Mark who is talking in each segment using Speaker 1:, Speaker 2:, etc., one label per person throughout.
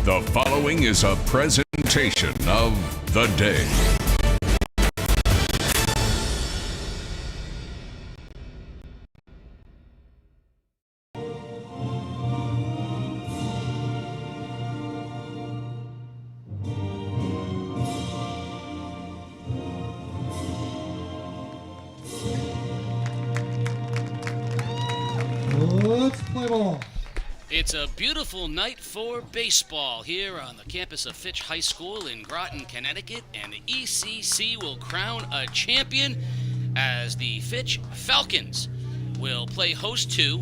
Speaker 1: The following is a presentation of The Day.
Speaker 2: Let's play ball.
Speaker 3: It's a beautiful night for baseball here on the campus of Fitch High School in Groton, Connecticut, and the ECC will crown a champion as the Fitch Falcons will play host to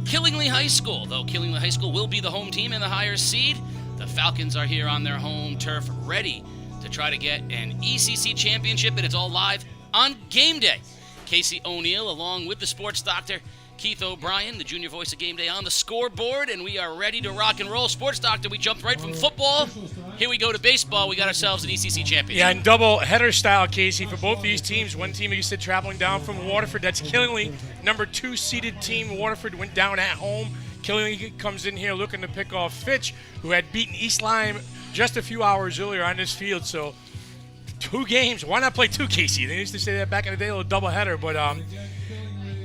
Speaker 3: Killingly High School. Though Killingly High School will be the home team and the higher seed, the Falcons are here on their home turf ready to try to get an ECC championship, and it's all live on game day. Casey O'Neill along with the sports doctor Keith O'Brien, the junior voice of Game Day, on the scoreboard, and we are ready to rock and roll. Sports Doctor, we jumped right from football. Here we go to baseball. We got ourselves an ECC championship.
Speaker 4: Yeah, and double header style, Casey, for both these teams. One team, you said, traveling down from Waterford. That's Killingly. Number 2 seeded team, Waterford, went down at home. Killingly comes in here looking to pick off Fitch, who had beaten East Lyme just a few hours earlier on this field. So 2 games. Why not play 2, Casey? They used to say that back in the day, a little double header, but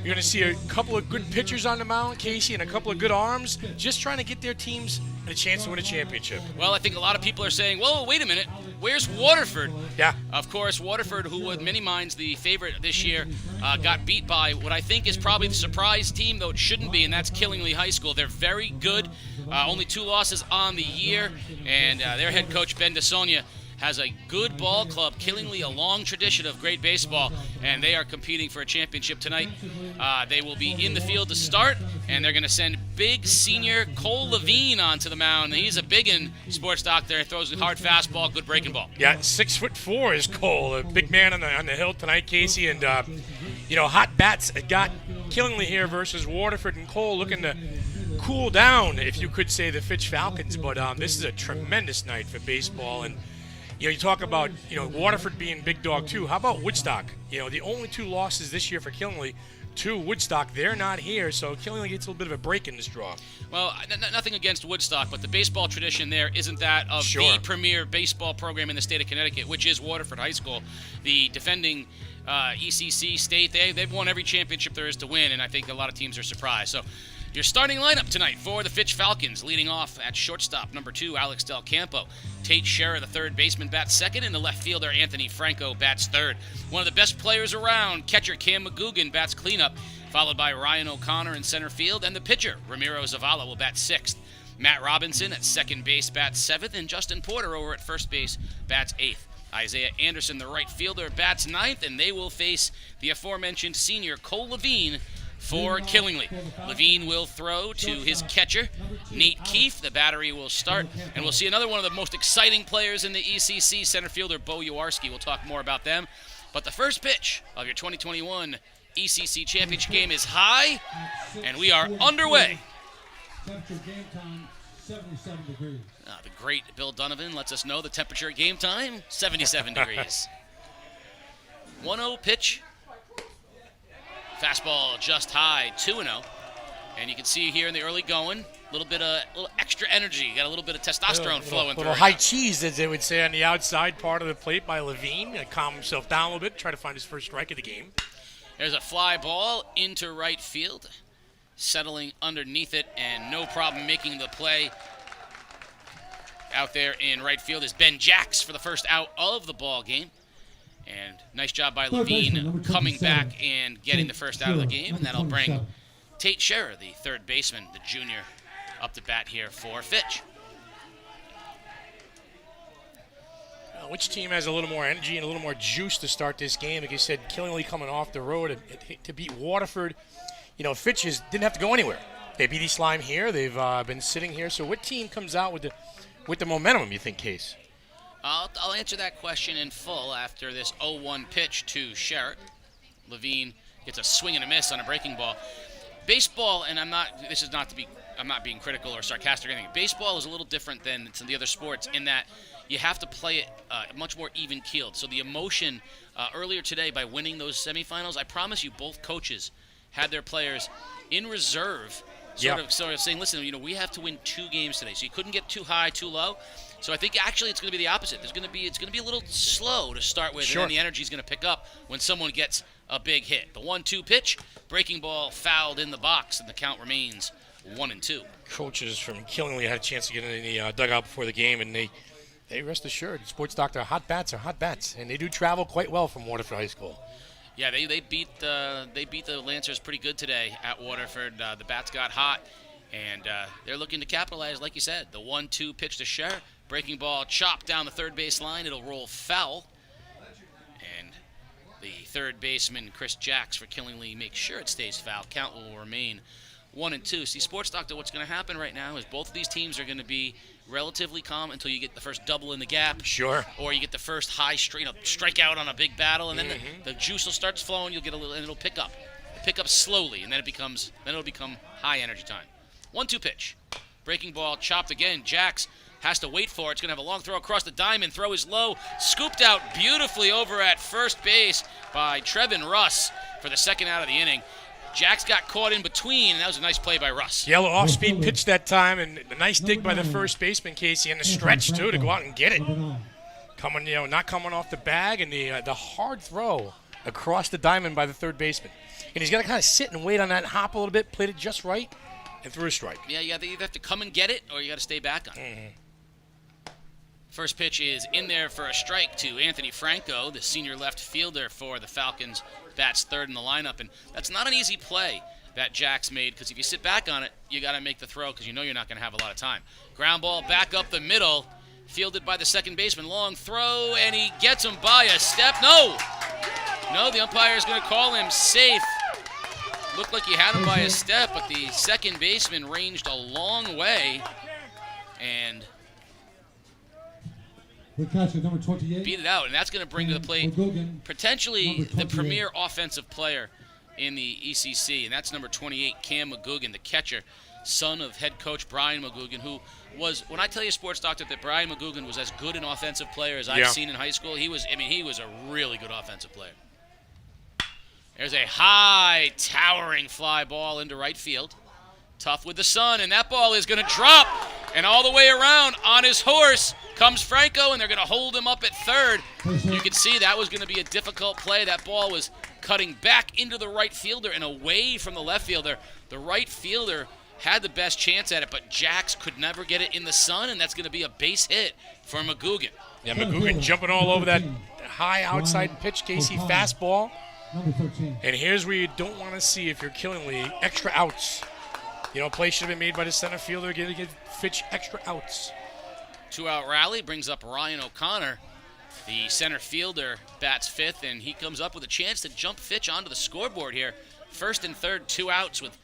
Speaker 4: you're going to see a couple of good pitchers on the mound, Casey, and a couple of good arms, just trying to get their teams a chance to win a championship.
Speaker 3: Well, I think a lot of people are saying, whoa, wait a minute, where's Waterford?
Speaker 4: Yeah.
Speaker 3: Of course, Waterford, who with many minds the favorite this year, got beat by what I think is probably the surprise team, though it shouldn't be, and that's Killingly High School. They're very good, only 2 losses on the year, and their head coach, Ben DeSonia, has a good ball club. Killingly, a long tradition of great baseball, and they are competing for a championship tonight. They will be in the field to start, and they're going to send big senior Cole Levine onto the mound. He's a biggin, sports doctor, throws a hard fastball, good breaking ball.
Speaker 4: Yeah, 6'4" is Cole, a big man on the hill tonight, Casey, and hot bats got Killingly here versus Waterford, and Cole looking to cool down, if you could say, the Fitch Falcons. But this is a tremendous night for baseball, and you talk about, Waterford being big dog too. How about Woodstock? The only 2 losses this year for Killingly to Woodstock. They're not here, so Killingly gets a little bit of a break in this draw.
Speaker 3: Well, nothing against Woodstock, but the baseball tradition there isn't that of
Speaker 4: Sure.
Speaker 3: the premier baseball program in the state of Connecticut, which is Waterford High School, the defending ECC state. They've won every championship there is to win, and I think a lot of teams are surprised. So your starting lineup tonight for the Fitch Falcons, leading off at shortstop, number 2, Alex Del Campo. Tate Scherer, the third baseman, bats second, and the left fielder, Anthony Franco, bats third. One of the best players around, catcher Cam McGugan, bats cleanup, followed by Ryan O'Connor in center field, and the pitcher, Ramiro Zavala, will bat 6th. Matt Robinson at second base bats 7th, and Justin Porter over at first base bats 8th. Isaiah Anderson, the right fielder, bats 9th, and they will face the aforementioned senior Cole Levine for Killingly. Levine will throw to his catcher, Nate Keefe. The battery will start, and we'll see another one of the most exciting players in the ECC, center fielder Bo Yawarski. We'll talk more about them. But the first pitch of your 2021 ECC Championship game is high, and we are underway.
Speaker 2: Temperature game time, 77 degrees.
Speaker 3: The great Bill Donovan lets us know the temperature at game time, 77 degrees. 1-0 pitch. Fastball just high, 2-0. And you can see here in the early going, a little extra energy. Got a little bit of testosterone flowing through.
Speaker 4: A little high cheese, as they would say, on the outside part of the plate by Levine. Calm himself down a little bit, try to find his first strike of the game.
Speaker 3: There's a fly ball into right field. Settling underneath it, and no problem making the play out there in right field is Ben Jacks for the first out of the ball game. And nice job by Levine coming back and getting the first out of the game. And that'll bring Tate Scherer, the third baseman, the junior, up to bat here for Fitch.
Speaker 4: Which team has a little more energy and a little more juice to start this game? Like you said, Killingly coming off the road to beat Waterford. Fitch didn't have to go anywhere. They beat East Lyme here. They've been sitting here. So what team comes out with the momentum, you think, Case?
Speaker 3: I'll answer that question in full after this 0-1 pitch to Scherer. Levine gets a swing and a miss on a breaking ball. Baseball, and I'm not being critical or sarcastic or anything. Baseball is a little different than some of the other sports in that you have to play it much more even-keeled. So the emotion earlier today by winning those semifinals, I promise you both coaches had their players in reserve sort of saying, listen, we have to win 2 games today. So you couldn't get too high, too low. So I think actually it's going to be the opposite. It's going to be a little slow to start with,
Speaker 4: Sure.
Speaker 3: and then the energy is going to pick up when someone gets a big hit. The 1-2 pitch, breaking ball fouled in the box, and the count remains 1-2.
Speaker 4: Coaches from Killingly had a chance to get in the dugout before the game, and they rest assured, Sports Doctor, hot bats are hot bats, and they do travel quite well from Waterford High School.
Speaker 3: Yeah, they beat the Lancers pretty good today at Waterford. The bats got hot, and they're looking to capitalize, like you said. The 1-2 pitch to Scher, breaking ball chopped down the third base line. It'll roll foul, and the third baseman Chris Jacks for Killingly makes sure it stays foul. Count will remain 1-2. See, Sports Doctor, what's going to happen right now is both of these teams are going to be relatively calm until you get the first double in the gap.
Speaker 4: Sure.
Speaker 3: Or you get the first high strikeout on a big battle, and then the juice will start flowing. You'll get a little, and it'll pick up slowly, and then it'll become high energy time. 1-2 pitch, breaking ball chopped again. Jacks has to wait for it. It's going to have a long throw across the diamond. Throw is low, scooped out beautifully over at first base by Trevin Russ for the second out of the inning. Jacks got caught in between, and that was a nice play by Russ.
Speaker 4: Yellow off-speed pitch that time, and a nice dig by the first baseman, Casey, and the stretch, too, to go out and get it. Not coming off the bag, and the hard throw across the diamond by the third baseman. And he's got to kind of sit and wait on that hop a little bit, played it just right, and threw a strike.
Speaker 3: Yeah, you either have to come and get it, or you got to stay back on it. First pitch is in there for a strike to Anthony Franco, the senior left fielder for the Falcons. Bats third in the lineup, and that's not an easy play that Jacks made, because if you sit back on it, you got to make the throw because you know you're not going to have a lot of time. Ground ball back up the middle, fielded by the second baseman. Long throw, and he gets him by a step. No, the umpire is going to call him safe. Looked like he had him by a step, but the second baseman ranged a long way and
Speaker 2: number 28.
Speaker 3: beat it out, and that's going to bring to the plate potentially the premier offensive player in the ECC, and that's number 28, Cam McGugan, the catcher, son of head coach Brian McGugan, who was, when I tell you, Sports Doctor, that Brian McGugan was as good an offensive player as I've seen in high school, he was a really good offensive player. There's a high, towering fly ball into right field. Tough with the sun, and that ball is going to drop, and all the way around on his horse comes Franco, and they're going to hold him up at third. You can see that was going to be a difficult play. That ball was cutting back into the right fielder and away from the left fielder. The right fielder had the best chance at it, but Jacks could never get it in the sun, and that's going to be a base hit for McGugan.
Speaker 4: Yeah, McGugan jumping all over that high outside pitch, Casey, fastball.
Speaker 2: Number 13.
Speaker 4: And here's where you don't want to see, if you're Killingly, extra outs. Play should have been made by the center fielder, give Fitch extra outs.
Speaker 3: 2-out rally brings up Ryan O'Connor. The center fielder bats fifth, and he comes up with a chance to jump Fitch onto the scoreboard here. First and third, 2 outs with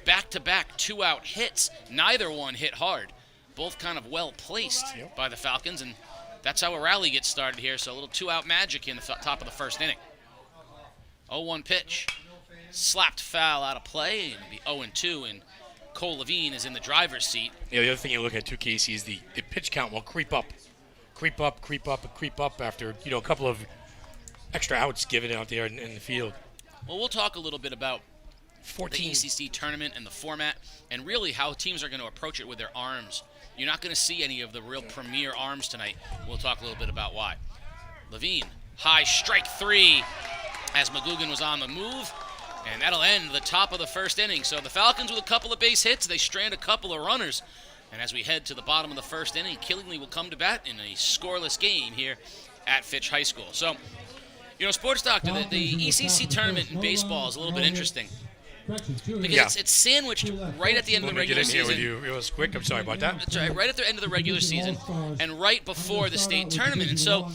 Speaker 3: back-to-back 2-out hits. Neither one hit hard. Both kind of well-placed by the Falcons, and that's how a rally gets started here. So a little 2-out magic in the top of the first inning. 0-1 pitch. Slapped foul out of play, and it'll be 0-2, and Cole Levine is in the driver's seat.
Speaker 4: Yeah, the other thing you look at, too, Casey, is the pitch count will creep up, after, a couple of extra outs given out there in the field.
Speaker 3: Well, we'll talk a little bit about
Speaker 4: 14.
Speaker 3: the ECC tournament and the format, and really how teams are going to approach it with their arms. You're not going to see any of the real premier arms tonight. We'll talk a little bit about why. Levine, high strike 3 as McGugan was on the move. And that'll end the top of the first inning. So the Falcons with a couple of base hits, they strand a couple of runners. And as we head to the bottom of the first inning, Killingly will come to bat in a scoreless game here at Fitch High School. So, Sports Doctor, the ECC tournament in baseball is a little bit interesting. Because it's sandwiched right at the end of the regular season.
Speaker 4: Let me get in here with you real quick. I'm sorry about that.
Speaker 3: That's right at the end of the regular season and right before the state tournament. And so,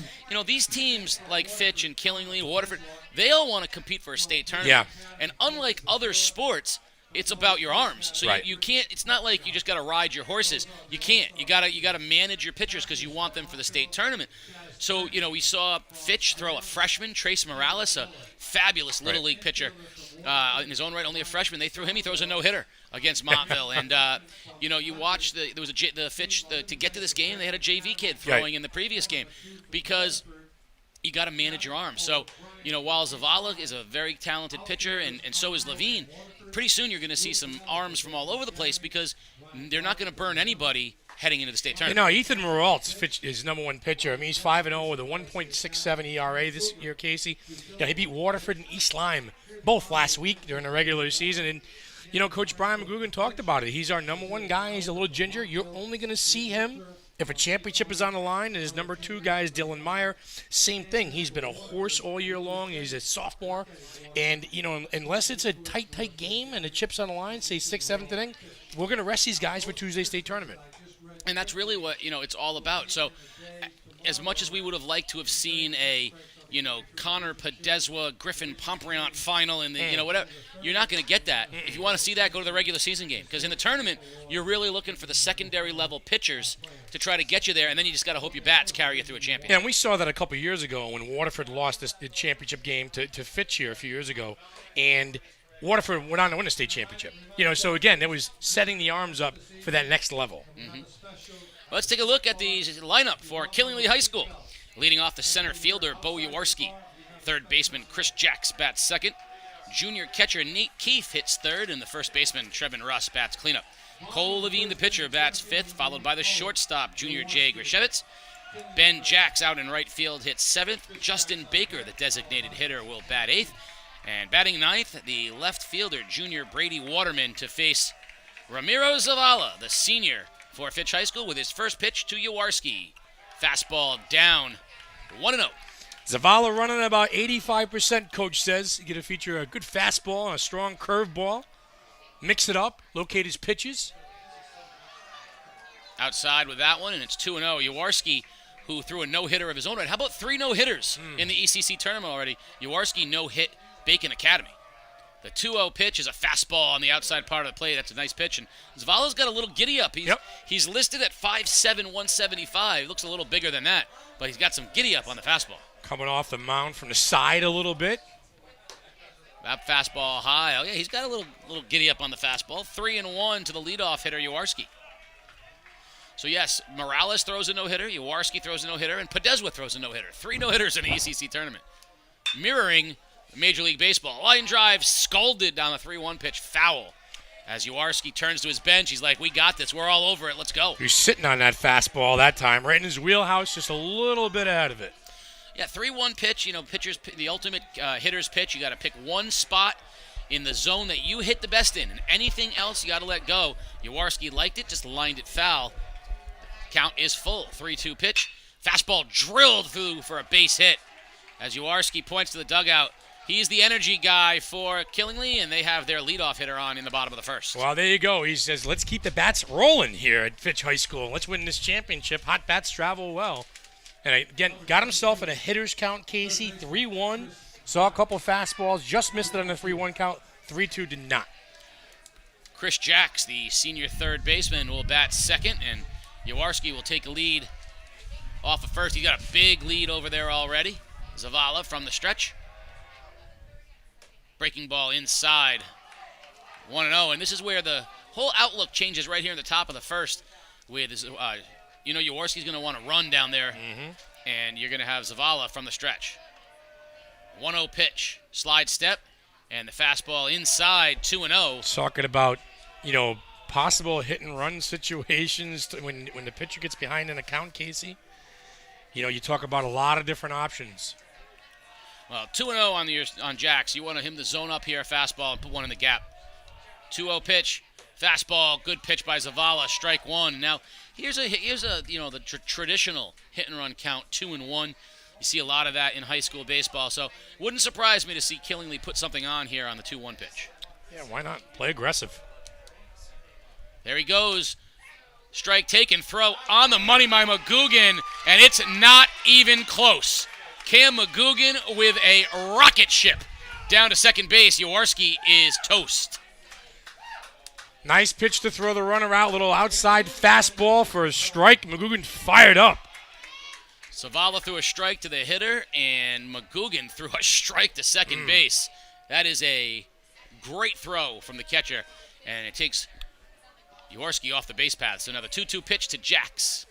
Speaker 3: these teams like Fitch and Killingly, Waterford, they all want to compete for a state tournament.
Speaker 4: Yeah.
Speaker 3: And unlike other sports, it's about your arms. So
Speaker 4: right.
Speaker 3: you can't. It's not like you just got to ride your horses. You can't. You gotta manage your pitchers because you want them for the state tournament. So we saw Fitch throw a freshman, Trace Morales, a fabulous little league pitcher. In his own right, only a freshman. They threw him. He throws a no-hitter against Montville, and you watch the Fitch to get to this game. They had a JV kid throwing in the previous game because you got to manage your arms. So while Zavala is a very talented pitcher, and so is Levine, pretty soon you're going to see some arms from all over the place because they're not going to burn anybody heading into the state tournament.
Speaker 4: Ethan Moralt's his number one pitcher. I mean, he's 5-0 with a 1.67 ERA this year, Casey. He beat Waterford and East Lyme both last week during the regular season. And, Coach Brian McGugan talked about it. He's our number one guy. He's a little ginger. You're only going to see him if a championship is on the line. And his number two guy is Dylan Meyer. Same thing. He's been a horse all year long. He's a sophomore. And, unless it's a tight game and the chip's on the line, say 6th, 7th inning, we're going to rest these guys for Tuesday state tournament.
Speaker 3: And that's really what, it's all about. So as much as we would have liked to have seen a, Connor Podeswa, Griffin Pompriant final in the, whatever, you're not going to get that. If you want to see that, go to the regular season game. Because in the tournament, you're really looking for the secondary level pitchers to try to get you there, and then you just got to hope your bats carry you through a championship.
Speaker 4: Yeah, and we saw that a couple of years ago when Waterford lost the championship game to Fitch here a few years ago. And Waterford went on to win a state championship. So again, it was setting the arms up for that next level.
Speaker 3: Mm-hmm. Let's take a look at the lineup for Killingly High School. Leading off the center fielder, Bo Jaworski. Third baseman, Chris Jacks, bats second. Junior catcher, Nate Keefe, hits third. And the first baseman, Trevin Russ, bats cleanup. Cole Levine, the pitcher, bats fifth, followed by the shortstop, Junior Jay Grishevitz. Ben Jacks out in right field, hits seventh. Justin Baker, the designated hitter, will bat eighth. And batting ninth, the left fielder, Junior Brady Waterman, to face Ramiro Zavala, the senior, for Fitch High School with his first pitch to Jaworski. Fastball down, 1-0.
Speaker 4: Zavala running at about 85%, Coach says. He's going to feature a good fastball and a strong curveball. Mix it up, locate his pitches.
Speaker 3: Outside with that one, and it's 2-0. Jaworski, who threw a no-hitter of his own right. How about 3 no-hitters in the ECC tournament already? Jaworski no-hit Bacon Academy. The 2-0 pitch is a fastball on the outside part of the plate. That's a nice pitch. And Zavala's got a little giddy up. He's listed at 5'7", 175. He looks a little bigger than that, but he's got some giddy up on the fastball.
Speaker 4: Coming off the mound from the side a little bit.
Speaker 3: That fastball high. Oh, yeah, he's got a little giddy up on the fastball. 3-1 to the leadoff hitter, Jaworski. So, yes, Morales throws a no-hitter, Jaworski throws a no-hitter, and Podeswa throws a no-hitter. 3 no-hitters in the ECC tournament. Mirroring Major League Baseball. Line drive scalded down the 3-1 pitch, foul. As Jaworski turns to his bench, he's like, we got this. We're all over it. Let's go.
Speaker 4: He's sitting on that fastball that time, right in his wheelhouse, just a little bit ahead of it.
Speaker 3: Yeah, 3-1 pitch, pitchers, the ultimate hitter's pitch. You got to pick one spot in the zone that you hit the best in, and anything else you got to let go. Jaworski liked it, just lined it foul. Count is full. 3-2 pitch. Fastball drilled through for a base hit. As Jaworski points to the dugout, he's the energy guy for Killingly, and they have their leadoff hitter on in the bottom of the first.
Speaker 4: Well, there you go. He says, let's keep the bats rolling here at Fitch High School. Let's win this championship. Hot bats travel well. And again, got himself in a hitter's count, Casey. 3-1. Saw a couple fastballs. Just missed it on the 3-1 count. 3-2 did not.
Speaker 3: Chris Jacks, the senior third baseman, will bat second, and Jaworski will take a lead off of first. He's got a big lead over there already. Zavala from the stretch. Breaking ball inside. 1-0, and this is where the whole outlook changes right here in the top of the first. With Jaworski's going to want to run down there, and you're going to have Zavala from the stretch. 1-0 pitch, slide step, and the fastball inside, 2-0.
Speaker 4: Talking about, possible hit-and-run situations when the pitcher gets behind in a count, Casey. You talk about a lot of different options.
Speaker 3: Well, 2-0 on Jacks. You want him to zone up here, fastball, and put one in the gap. 2-0 pitch, fastball, good pitch by Zavala, strike one. Now, here's the traditional hit-and-run count, 2-1. You see a lot of that in high school baseball, so wouldn't surprise me to see Killingly put something on here on the 2-1 pitch.
Speaker 4: Yeah, why not? Play aggressive.
Speaker 3: There he goes. Strike taken, throw on the money by McGugan, and it's not even close. Cam McGugan with a rocket ship down to second base. Jaworski is toast.
Speaker 4: Nice pitch to throw the runner out. Little outside fastball for a strike. McGugan fired up.
Speaker 3: Zavala threw a strike to the hitter, and McGugan threw a strike to second base. That is a great throw from the catcher, and it takes Jaworski off the base path. So now the 2-2 pitch to Jacks.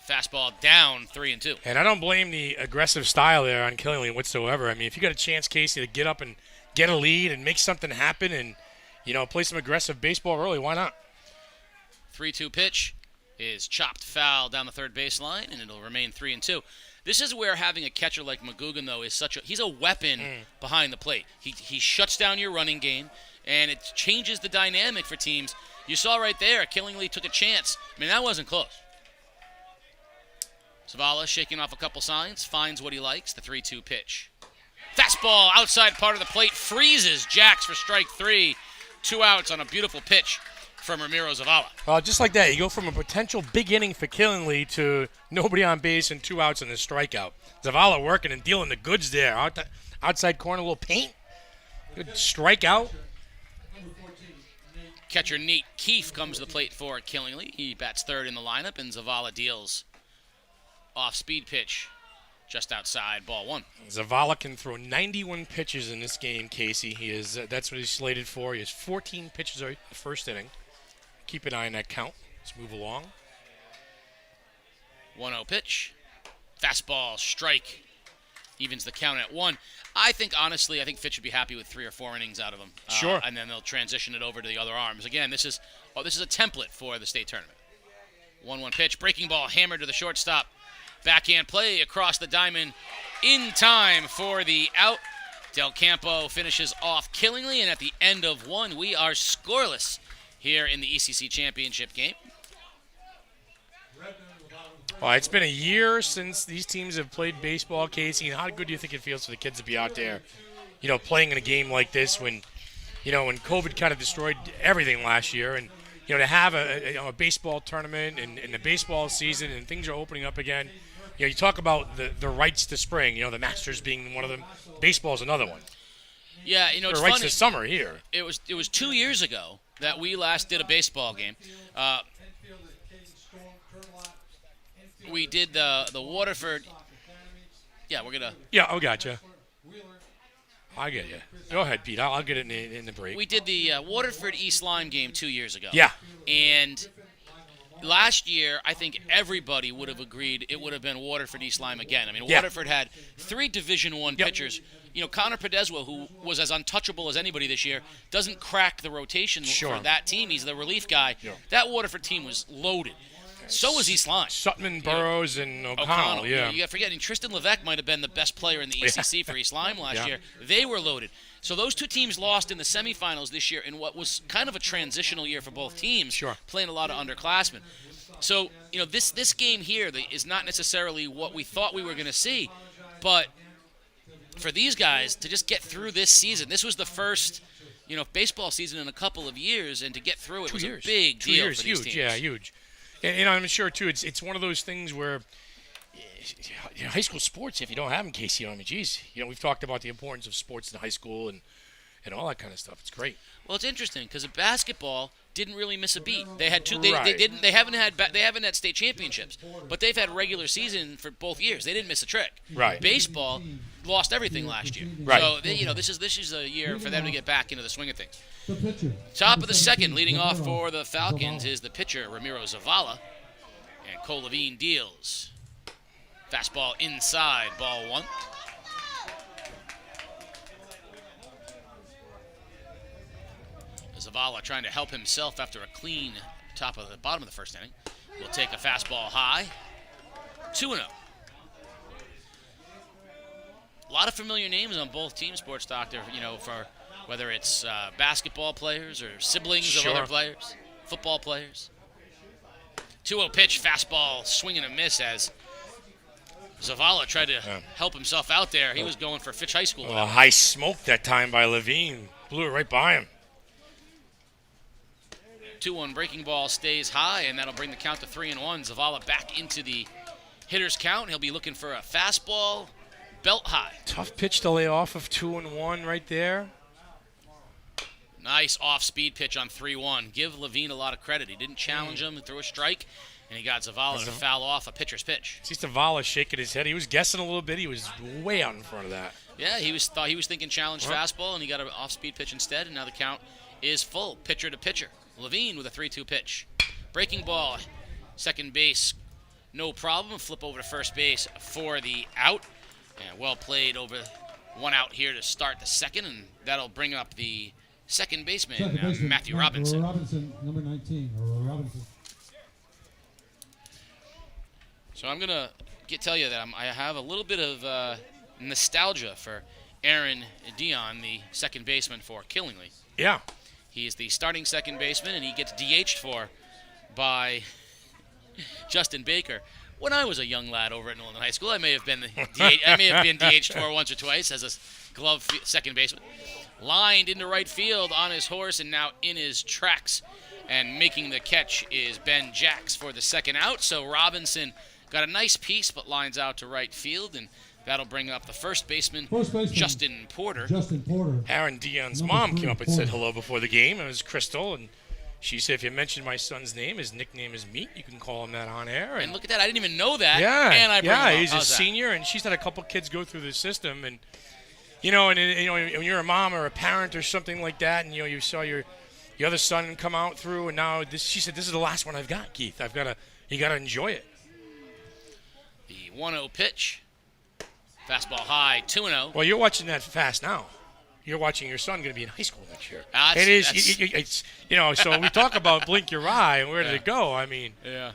Speaker 3: Fastball down 3-2.
Speaker 4: And I don't blame the aggressive style there on Killingley whatsoever. I mean, if you got a chance, Casey, to get up and get a lead and make something happen and, play some aggressive baseball early, why not?
Speaker 3: 3-2 pitch is chopped foul down the third baseline, and it'll remain 3-2. This is where having a catcher like McGugan, though, is he's a weapon behind the plate. He shuts down your running game, and it changes the dynamic for teams. You saw right there, Killingley took a chance. I mean, that wasn't close. Zavala shaking off a couple signs, finds what he likes, the 3-2 pitch. Fastball outside part of the plate, freezes Jacks for strike 3. 2 outs on a beautiful pitch from Ramiro Zavala.
Speaker 4: Well, just like that, you go from a potential big inning for Killingley to nobody on base and 2 outs and a strikeout. Zavala working and dealing the goods there. Outside corner, a little paint. Good strikeout.
Speaker 3: Catcher Nate Keefe comes to the plate for Killingley. He bats third in the lineup, and Zavala deals off-speed pitch just outside, ball 1.
Speaker 4: Zavala can throw 91 pitches in this game, Casey. That's what he's slated for. He has 14 pitches in the first inning. Keep an eye on that count. Let's move along.
Speaker 3: 1-0 pitch. Fastball, strike. Evens the count at 1. I think Fitch would be happy with 3 or 4 innings out of him.
Speaker 4: Sure.
Speaker 3: And then they'll transition it over to the other arms. Again, this is a template for the state tournament. 1-1 pitch. Breaking ball hammered to the shortstop. Backhand play across the diamond in time for the out. Del Campo finishes off Killingley, and at the end of 1, we are scoreless here in the ECC Championship game.
Speaker 4: Well, it's been a year since these teams have played baseball, Casey, and how good do you think it feels for the kids to be out there, playing in a game like this when COVID kind of destroyed everything last year, and to have a baseball tournament and the baseball season and things are opening up again. You talk about the rights to spring, the Masters being one of them. Baseball's another one.
Speaker 3: Yeah, it's
Speaker 4: the rights
Speaker 3: funny.
Speaker 4: to summer here.
Speaker 3: It was 2 years ago that we last did a baseball game. We did the Waterford. Yeah, we're gonna.
Speaker 4: Yeah, I gotcha. I get you. Go ahead, Pete. I'll get it in the break.
Speaker 3: We did the Waterford East Lyme game 2 years ago.
Speaker 4: Yeah.
Speaker 3: And last year, I think everybody would have agreed it would have been Waterford East Lyme again. I mean,
Speaker 4: Yeah.
Speaker 3: Waterford had 3 Division I pitchers. Connor Pedeswa, who was as untouchable as anybody this year, doesn't crack the rotation
Speaker 4: Sure.
Speaker 3: for that team. He's the relief guy.
Speaker 4: Yeah.
Speaker 3: That Waterford team was loaded. So was East Lyme.
Speaker 4: Sutton, Burroughs, and O'Connell. Yeah.
Speaker 3: You got forgetting Tristan Levesque might have been the best player in the ECC for East Lyme last year. They were loaded. So those 2 teams lost in the semifinals this year in what was kind of a transitional year for both teams,
Speaker 4: Sure.
Speaker 3: playing a lot of underclassmen. So, this game here is not necessarily what we thought we were going to see, but for these guys to just get through this season, this was the first, baseball season in a couple of years, and to get through it was a big deal for these
Speaker 4: huge,
Speaker 3: teams.
Speaker 4: Yeah, huge. And I'm sure, too, it's one of those things where high school sports, if you don't have them, Casey, geez, we've talked about the importance of sports in high school and all that kind of stuff. It's great.
Speaker 3: Well, it's interesting because basketball didn't really miss a beat. They had 2.
Speaker 4: Right.
Speaker 3: They haven't had state championships, but they've had regular season for both years. They didn't miss a trick.
Speaker 4: Right.
Speaker 3: Baseball lost everything last year.
Speaker 4: Right.
Speaker 3: So this is a year for them to get back into the swing of things.
Speaker 2: The pitcher.
Speaker 3: Top of the second, leading off for the Falcons is the pitcher Ramiro Zavala, and Cole Levine deals. Fastball inside, ball 1. Zavala trying to help himself after a clean bottom of the first inning. Will take a fastball high. 2-0. A lot of familiar names on both teams, Sports Doctor, for whether it's basketball players or siblings of other players, football players. 2-0 pitch, fastball, swing and a miss as Zavala tried to help himself out there. He was going for Fitch High School.
Speaker 4: A high smoke that time by Levine. Blew it right by him.
Speaker 3: 2-1 breaking ball stays high, and that'll bring the count to 3-1. Zavala back into the hitter's count. He'll be looking for a fastball belt high.
Speaker 4: Tough pitch to lay off of 2-1 right there.
Speaker 3: Nice off-speed pitch on 3-1. Give Levine a lot of credit. He didn't challenge him, threw a strike, and he got Zavala to foul off a pitcher's pitch.
Speaker 4: See Zavala shaking his head. He was guessing a little bit. He was way out in front of that.
Speaker 3: Yeah, he was thinking challenge fastball, and he got an off-speed pitch instead, and now the count is full, pitcher to pitcher. Levine with a 3-2 pitch. Breaking ball, second base, no problem. Flip over to first base for the out. And well played over one out here to start the second, and that'll bring up the second baseman, Matthew Robinson.
Speaker 2: Robinson, number 19. Robinson.
Speaker 3: So I'm going to tell you that I have a little bit of nostalgia for Aaron Dion, the second baseman for Killingly.
Speaker 4: Yeah.
Speaker 3: He is the starting second baseman, and he gets DH'd for by Justin Baker. When I was a young lad over at Northern High School, I may have been DH'd for once or twice as a glove second baseman. Lined into right field on his horse and now in his tracks. And making the catch is Ben Jacks for the second out. So Robinson got a nice piece but lines out to right field, and that'll bring up the first baseman, Justin Porter.
Speaker 4: Aaron Dion's mom came up and said hello before the game. It was Crystal, and she said if you mention my son's name, his nickname is Meat, you can call him that on air.
Speaker 3: And look at that, I didn't even know that.
Speaker 4: Yeah,
Speaker 3: and I bring him up.
Speaker 4: he's a
Speaker 3: How's that?
Speaker 4: senior, and she's had a couple kids go through the system, and when you're a mom or a parent or something like that, and you saw your other son come out through, and now she said this is the last one I've got, Keith. You got to enjoy it.
Speaker 3: The 1-0 pitch. Fastball high, 2-0.
Speaker 4: Well, you're watching that fast now. You're watching your son going to be in high school next year.
Speaker 3: It's
Speaker 4: so we talk about blink your eye and where did it go? I mean,
Speaker 3: yeah.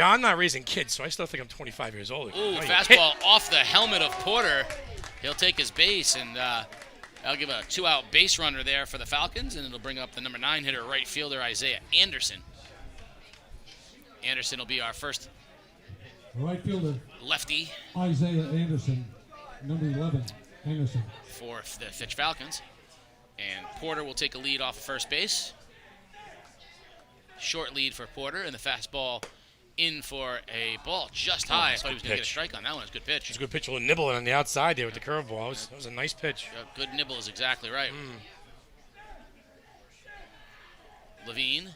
Speaker 4: I'm not raising kids, so I still think I'm 25 years old.
Speaker 3: Ooh, fastball off the helmet of Porter. He'll take his base, and I'll give a 2-out base runner there for the Falcons, and it'll bring up the number 9 hitter, right fielder Isaiah Anderson. Anderson will be our first
Speaker 2: right fielder,
Speaker 3: lefty
Speaker 2: Isaiah Anderson, number 11, Anderson.
Speaker 3: For the Fitch Falcons. And Porter will take a lead off of first base. Short lead for Porter, and the fastball in for a ball just high. I thought he was going to get a strike on that one. It's a good pitch.
Speaker 4: It's a good pitch. A little nibbling on the outside there with the curveball. It was a nice pitch.
Speaker 3: Good nibble is exactly right. Levine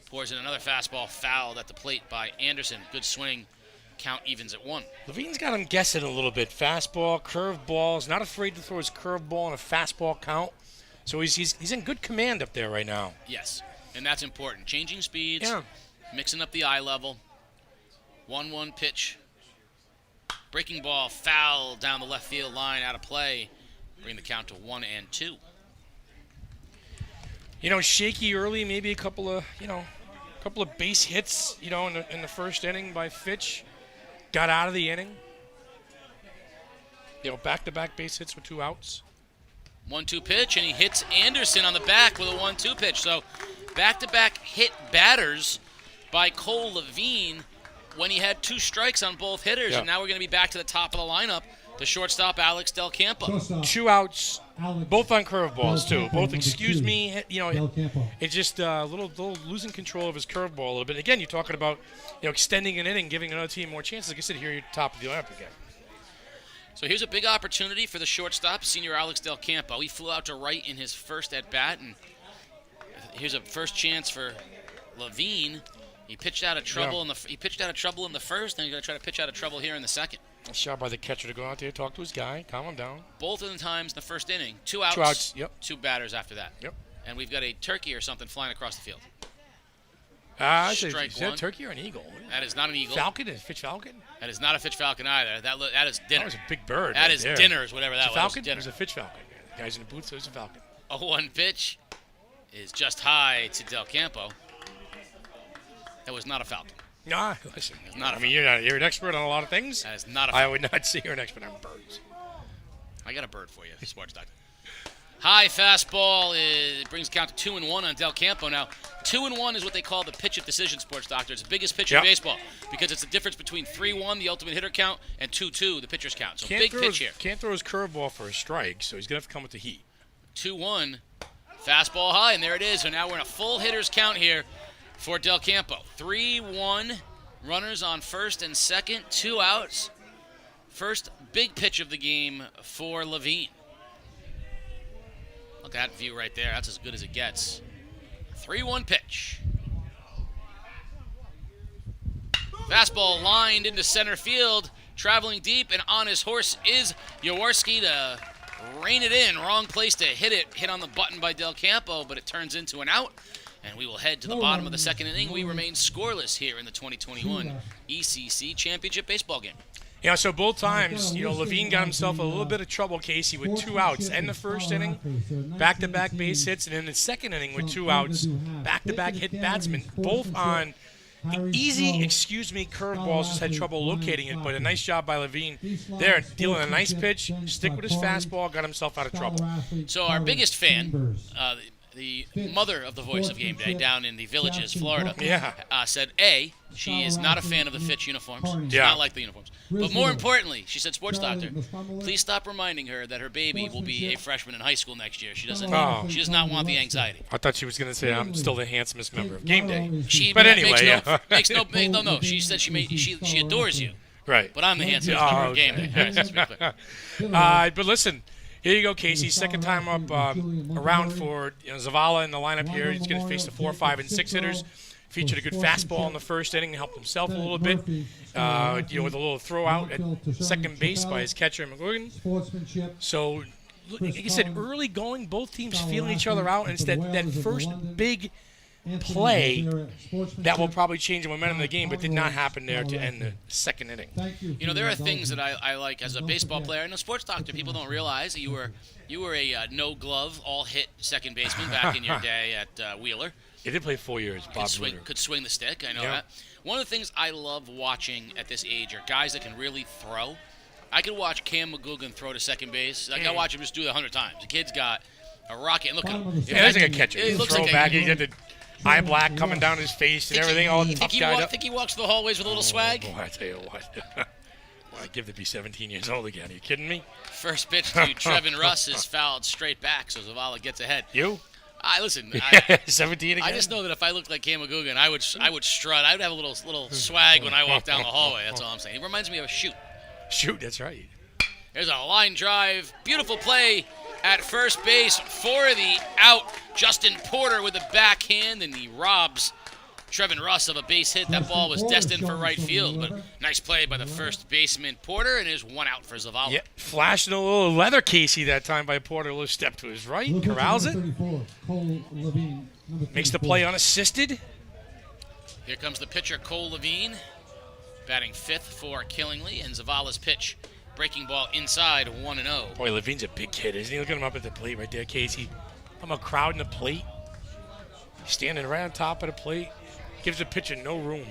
Speaker 3: pours in another fastball, fouled at the plate by Anderson. Good swing. Count evens at 1.
Speaker 4: Levine's got him guessing a little bit. Fastball, curveballs. Not afraid to throw his curveball on a fastball count. So he's in good command up there right now.
Speaker 3: Yes, and that's important. Changing speeds, mixing up the eye level. 1-1 pitch. Breaking ball, foul down the left field line, out of play. Bring the count to 1-2.
Speaker 4: Shaky early, maybe a couple of base hits, in the first inning by Fitch. Got out of the inning. Back-to-back base hits with 2 outs.
Speaker 3: 1-2 pitch, and he hits Anderson on the back with a 1-2 pitch. So back-to-back hit batters by Cole Levine when he had 2 strikes on both hitters. And now we're going to be back to the top of the lineup. The shortstop, Alex Del Campo.
Speaker 4: 2 outs, both on curveballs, too. Both, it's just a little losing control of his curveball a little bit. Again, you're talking about, extending an inning, giving another team more chances. Like I said, here you're top of the lineup again.
Speaker 3: So here's a big opportunity for the shortstop, senior Alex Del Campo. He flew out to right in his first at-bat, and here's a first chance for Levine. He pitched out of trouble in the first, and he's going to try to pitch out of trouble here in the second.
Speaker 4: A shot by the catcher to go out there, talk to his guy, calm him down.
Speaker 3: Both of the times in the first inning, 2 outs.
Speaker 4: 2 outs,
Speaker 3: 2 batters after that.
Speaker 4: Yep.
Speaker 3: And we've got a turkey or something flying across the field.
Speaker 4: Is that a turkey or an eagle?
Speaker 3: That is not an eagle.
Speaker 4: Falcon? Is it Fitch Falcon?
Speaker 3: That is not a Fitch Falcon either. That is dinner.
Speaker 4: That was a big bird.
Speaker 3: That is dinner, is whatever that was.
Speaker 4: Falcon? It was a Fitch Falcon. The guys in the booth, so it was a Falcon.
Speaker 3: 0-1 pitch is just high to Del Campo. That was not a Falcon.
Speaker 4: Nah, listen. You're an expert on a lot of things.
Speaker 3: That is not a Falcon.
Speaker 4: I would not say you're an expert on birds.
Speaker 3: I got a bird for you, sports doctor. High fastball brings the count to 2-1 on Del Campo. Now, 2-1 is what they call the pitch of decision, sports doctor. It's the biggest pitch in baseball because it's the difference between 3-1, the ultimate hitter count, and 2-2, the pitcher's count. So big pitch here.
Speaker 4: Can't throw his curveball for a strike, so he's going to have to come with the heat.
Speaker 3: 2-1, fastball high, and there it is. So now we're in a full hitter's count here for Del Campo. 3-1, runners on first and second, 2 outs. First big pitch of the game for Levine. Look at that view right there. That's as good as it gets. 3-1 pitch. Fastball lined into center field, traveling deep, and on his horse is Jaworski to rein it in. Wrong place to hit it. Hit on the button by Del Campo, but it turns into an out. And we will head to the bottom of the second inning. We remain scoreless here in the 2021 ECC Championship Baseball game.
Speaker 4: Yeah, so both times, Levine got himself a little bit of trouble, Casey, with 2 outs. In the first inning, back-to-back base hits, and in the second inning with 2 outs, back-to-back hit batsmen, both on easy, curveballs, just had trouble locating it, but a nice job by Levine there, dealing a nice pitch, stick with his fastball, got himself out of trouble.
Speaker 3: So our biggest fan, the mother of the voice of game day down in the Villages, Florida, said, she is not a fan of the Fitch uniforms. Does not like the uniforms. But more importantly, she said, Sports Doctor, please stop reminding her that her baby will be a freshman in high school next year. She does not want the anxiety.
Speaker 4: I thought she was going to say, I'm still the handsomest member of game day.
Speaker 3: No. She said she adores you.
Speaker 4: Right.
Speaker 3: But I'm the handsomest member of game day.
Speaker 4: But listen, here you go, Casey. Second time up around for Zavala in the lineup here. He's going to face the 4, 5, and 6 hitters. Featured a good fastball in the first inning, helped himself a little bit, with a little throw out at second base by his catcher, McGuigan. So, like I said, early going, both teams feeling each other out, and it's that first big play that will probably change the momentum of the game, but did not happen there to end the second inning.
Speaker 3: There are things that I like as a baseball player. And a sports doctor, people don't realize that you were a no-glove, all-hit second baseman back in your day at Wheeler.
Speaker 4: He did play 4 years, Bob.
Speaker 3: Could swing the stick, I know that. One of the things I love watching at this age are guys that can really throw. I could watch Cam McGugan throw to second base. I can watch him just do it 100 times. The kid's got a rocket. And look at him.
Speaker 4: Yeah, he's like a catcher. He looks like back. He got the eye black coming down his face and everything.
Speaker 3: Think he walks the hallways with a little swag?
Speaker 4: Boy, I tell you what. I'd give to be 17 years old again. Are you kidding me?
Speaker 3: First pitch to Trevin Russ is fouled straight back, so Zavala gets ahead.
Speaker 4: You?
Speaker 3: 17
Speaker 4: again?
Speaker 3: I just know that if I looked like Cam McGugan, I would strut. I would have a little swag when I walk down the hallway. That's all I'm saying. It reminds me of a shoot.
Speaker 4: Shoot, that's right.
Speaker 3: There's a line drive. Beautiful play at first base for the out. Justin Porter with a backhand, and he robs Trevin Russ of a base hit. That ball was destined for right field, but nice play by the first baseman, Porter, and there's 1 out for Zavala.
Speaker 4: Yep, flashing a little leather Casey that time by Porter. A little step to his right, corrals it. Makes the play unassisted.
Speaker 3: Here comes the pitcher, Cole Levine, batting 5th for Killingly, and Zavala's pitch, breaking ball inside, 1-0.
Speaker 4: Boy, Levine's a big kid, isn't he? Look at him up at the plate right there, Casey. I'm a crowd in the plate. Standing right on top of the plate. Gives the pitcher no room.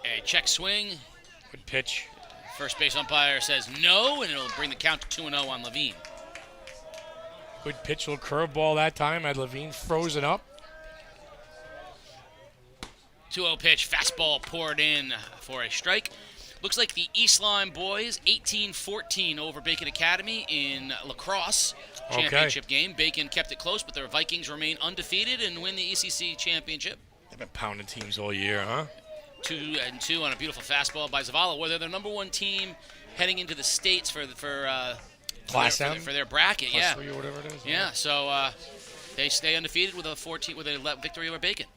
Speaker 3: A check swing.
Speaker 4: Good pitch.
Speaker 3: First base umpire says no, and it'll bring the count to 2-0 on Levine.
Speaker 4: Good pitch, little curveball that time. Had Levine frozen up.
Speaker 3: 2-0 pitch, fastball poured in for a strike. Looks like the East Line boys, 18-14 over Bacon Academy in lacrosse championship game. Bacon kept it close, but their Vikings remain undefeated and win the ECC championship.
Speaker 4: They've been pounding teams all year, huh?
Speaker 3: 2-2 on a beautiful fastball by Zavala. Where they're the number 1 team heading into the states for their bracket.
Speaker 4: Plus 3 or whatever it is.
Speaker 3: Yeah. So they stay undefeated with a victory over Bacon.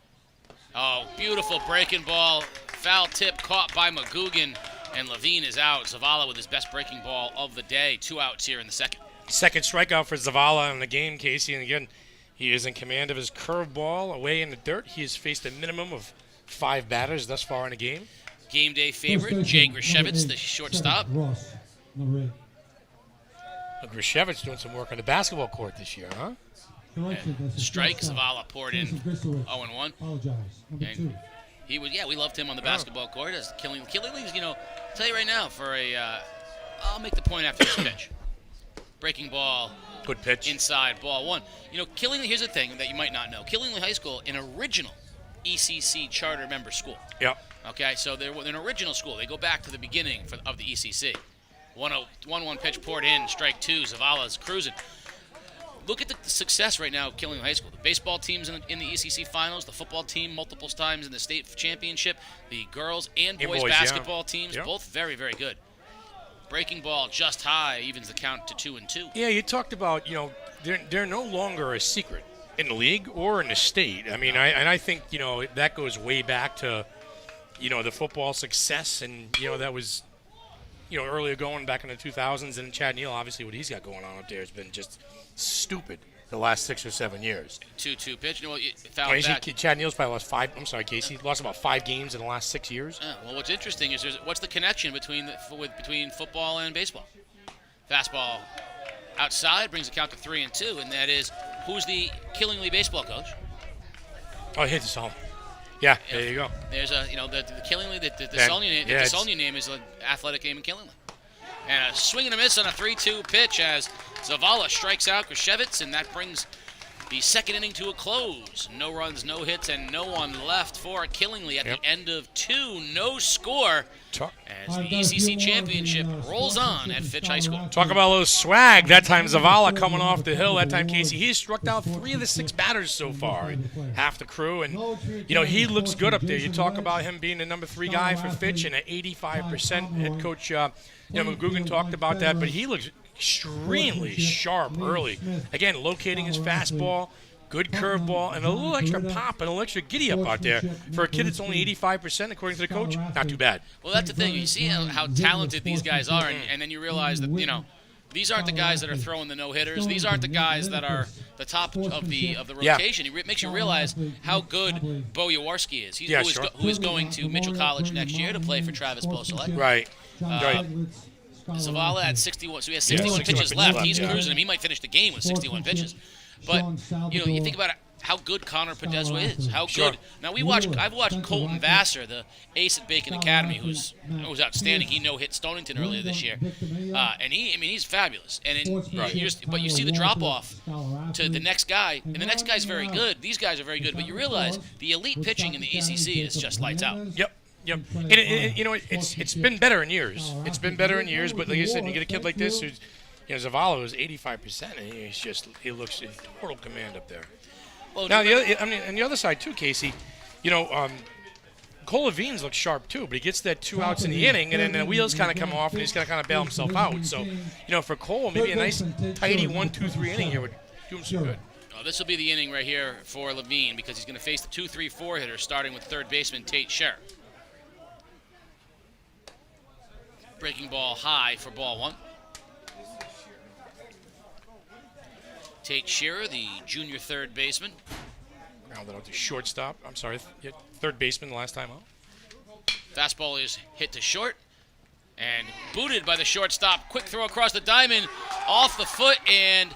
Speaker 3: Oh, beautiful breaking ball. Foul tip caught by McGugan, and Levine is out. Zavala with his best breaking ball of the day. 2 outs here in the second.
Speaker 4: Second strikeout for Zavala in the game, Casey. And again, he is in command of his curveball away in the dirt. He has faced a minimum of 5 batters thus far in the game.
Speaker 3: Game day favorite, Jay Grishevitz, the shortstop.
Speaker 4: Grishevitz doing some work on the basketball court this year, huh?
Speaker 3: Strike, Zavala poured in 0-1. And we loved him on the basketball court. As Killingly's, tell you right now, I'll make the point after this pitch. Breaking ball.
Speaker 4: Good pitch.
Speaker 3: Inside, ball 1. Killingly, here's the thing that you might not know. Killingly High School, an original ECC charter member school.
Speaker 4: Yep.
Speaker 3: Okay, so they're an original school. They go back to the beginning of the ECC. 1-1 pitch poured in, strike 2. Zavala's cruising. Look at the success right now of Killingly High School. The baseball team's in the ECC finals, the football team multiple times in the state championship, the girls and boys basketball teams, both very, very good. Breaking ball just high, evens the count to 2-2.
Speaker 4: Yeah, you talked about, they're no longer a secret in the league or in the state. I mean, I think, that goes way back to, the football success, and, that was earlier going back in the 2000s, and Chad Neal, obviously what he's got going on up there has been just stupid the last 6 or 7 years.
Speaker 3: 2-2 pitch. Fouled back.
Speaker 4: Chad Neal's probably lost 5. I'm sorry, Casey. Lost about 5 games in the last 6 years.
Speaker 3: Well, what's interesting is what's the connection between football and baseball? Fastball outside brings the count to 3-2, and that is who's the Killingly baseball coach?
Speaker 4: Oh, he hit this all. Yeah, there you go.
Speaker 3: There's the Killingly, the Sonia name is an athletic name in Killingly. And a swing and a miss on a 3-2 pitch as Zavala strikes out Krishevitz, and that brings the second inning to a close. No runs, no hits, and no one left for Killingly at the end of 2. No score as the ECC Championship rolls on at Fitch High School.
Speaker 4: Talk about a little swag. That time Zavala coming off the hill. That time Casey, he's struck out 3 of the 6 batters so far. Half the crew. And, he looks good up there. You talk about him being the number 3 guy for Fitch and at 85%. Head coach McGugan talked about that, but he looks extremely sharp early. Again, locating his fastball, good curveball, and a little extra pop and a little extra giddy up out there. For a kid that's only 85%, according to the coach, not too bad.
Speaker 3: Well, that's the thing. You see how talented these guys are, and then you realize that, these aren't the guys that are throwing the no-hitters. These aren't the guys that are the top of the rotation. It makes you realize how good Bo Jaworski is. Who is going to Mitchell College next year to play for Travis Beausoleil.
Speaker 4: Right.
Speaker 3: Zavala at 61, so he has 61 pitches left. He's cruising him. He might finish the game with 61 pitches. But, you think about how good Connor Podeswa is. How good. Now, I've watched Colton Vassar, the ace at Bacon Academy, who's outstanding. He no-hit Stonington earlier this year. And he's fabulous. And but you see the drop-off to the next guy, and the next guy's very good. These guys are very good. But you realize the elite pitching in the ACC is just lights out.
Speaker 4: Yep. And it's been better in years. It's been better in years, but like you said, you get a kid like this who's, Zavala is 85%, and he looks in total command up there. Well, now on the other side too, Casey, Cole Levine's looks sharp too, but he gets that 2 outs in the inning, and then the wheels kind of come off, and he's got to kind of bail himself out. So, for Cole, maybe a nice tidy 1-2-3 inning here would do him some good.
Speaker 3: This will be the inning right here for Levine because he's going to face the 2-3-4 hitter, starting with third baseman Tate Scherer. Breaking ball high for ball 1. Tate Scherer, the junior third baseman.
Speaker 4: Grounded out to shortstop. I'm sorry, third baseman the last time out.
Speaker 3: Fastball is hit to short and booted by the shortstop. Quick throw across the diamond, off the foot, and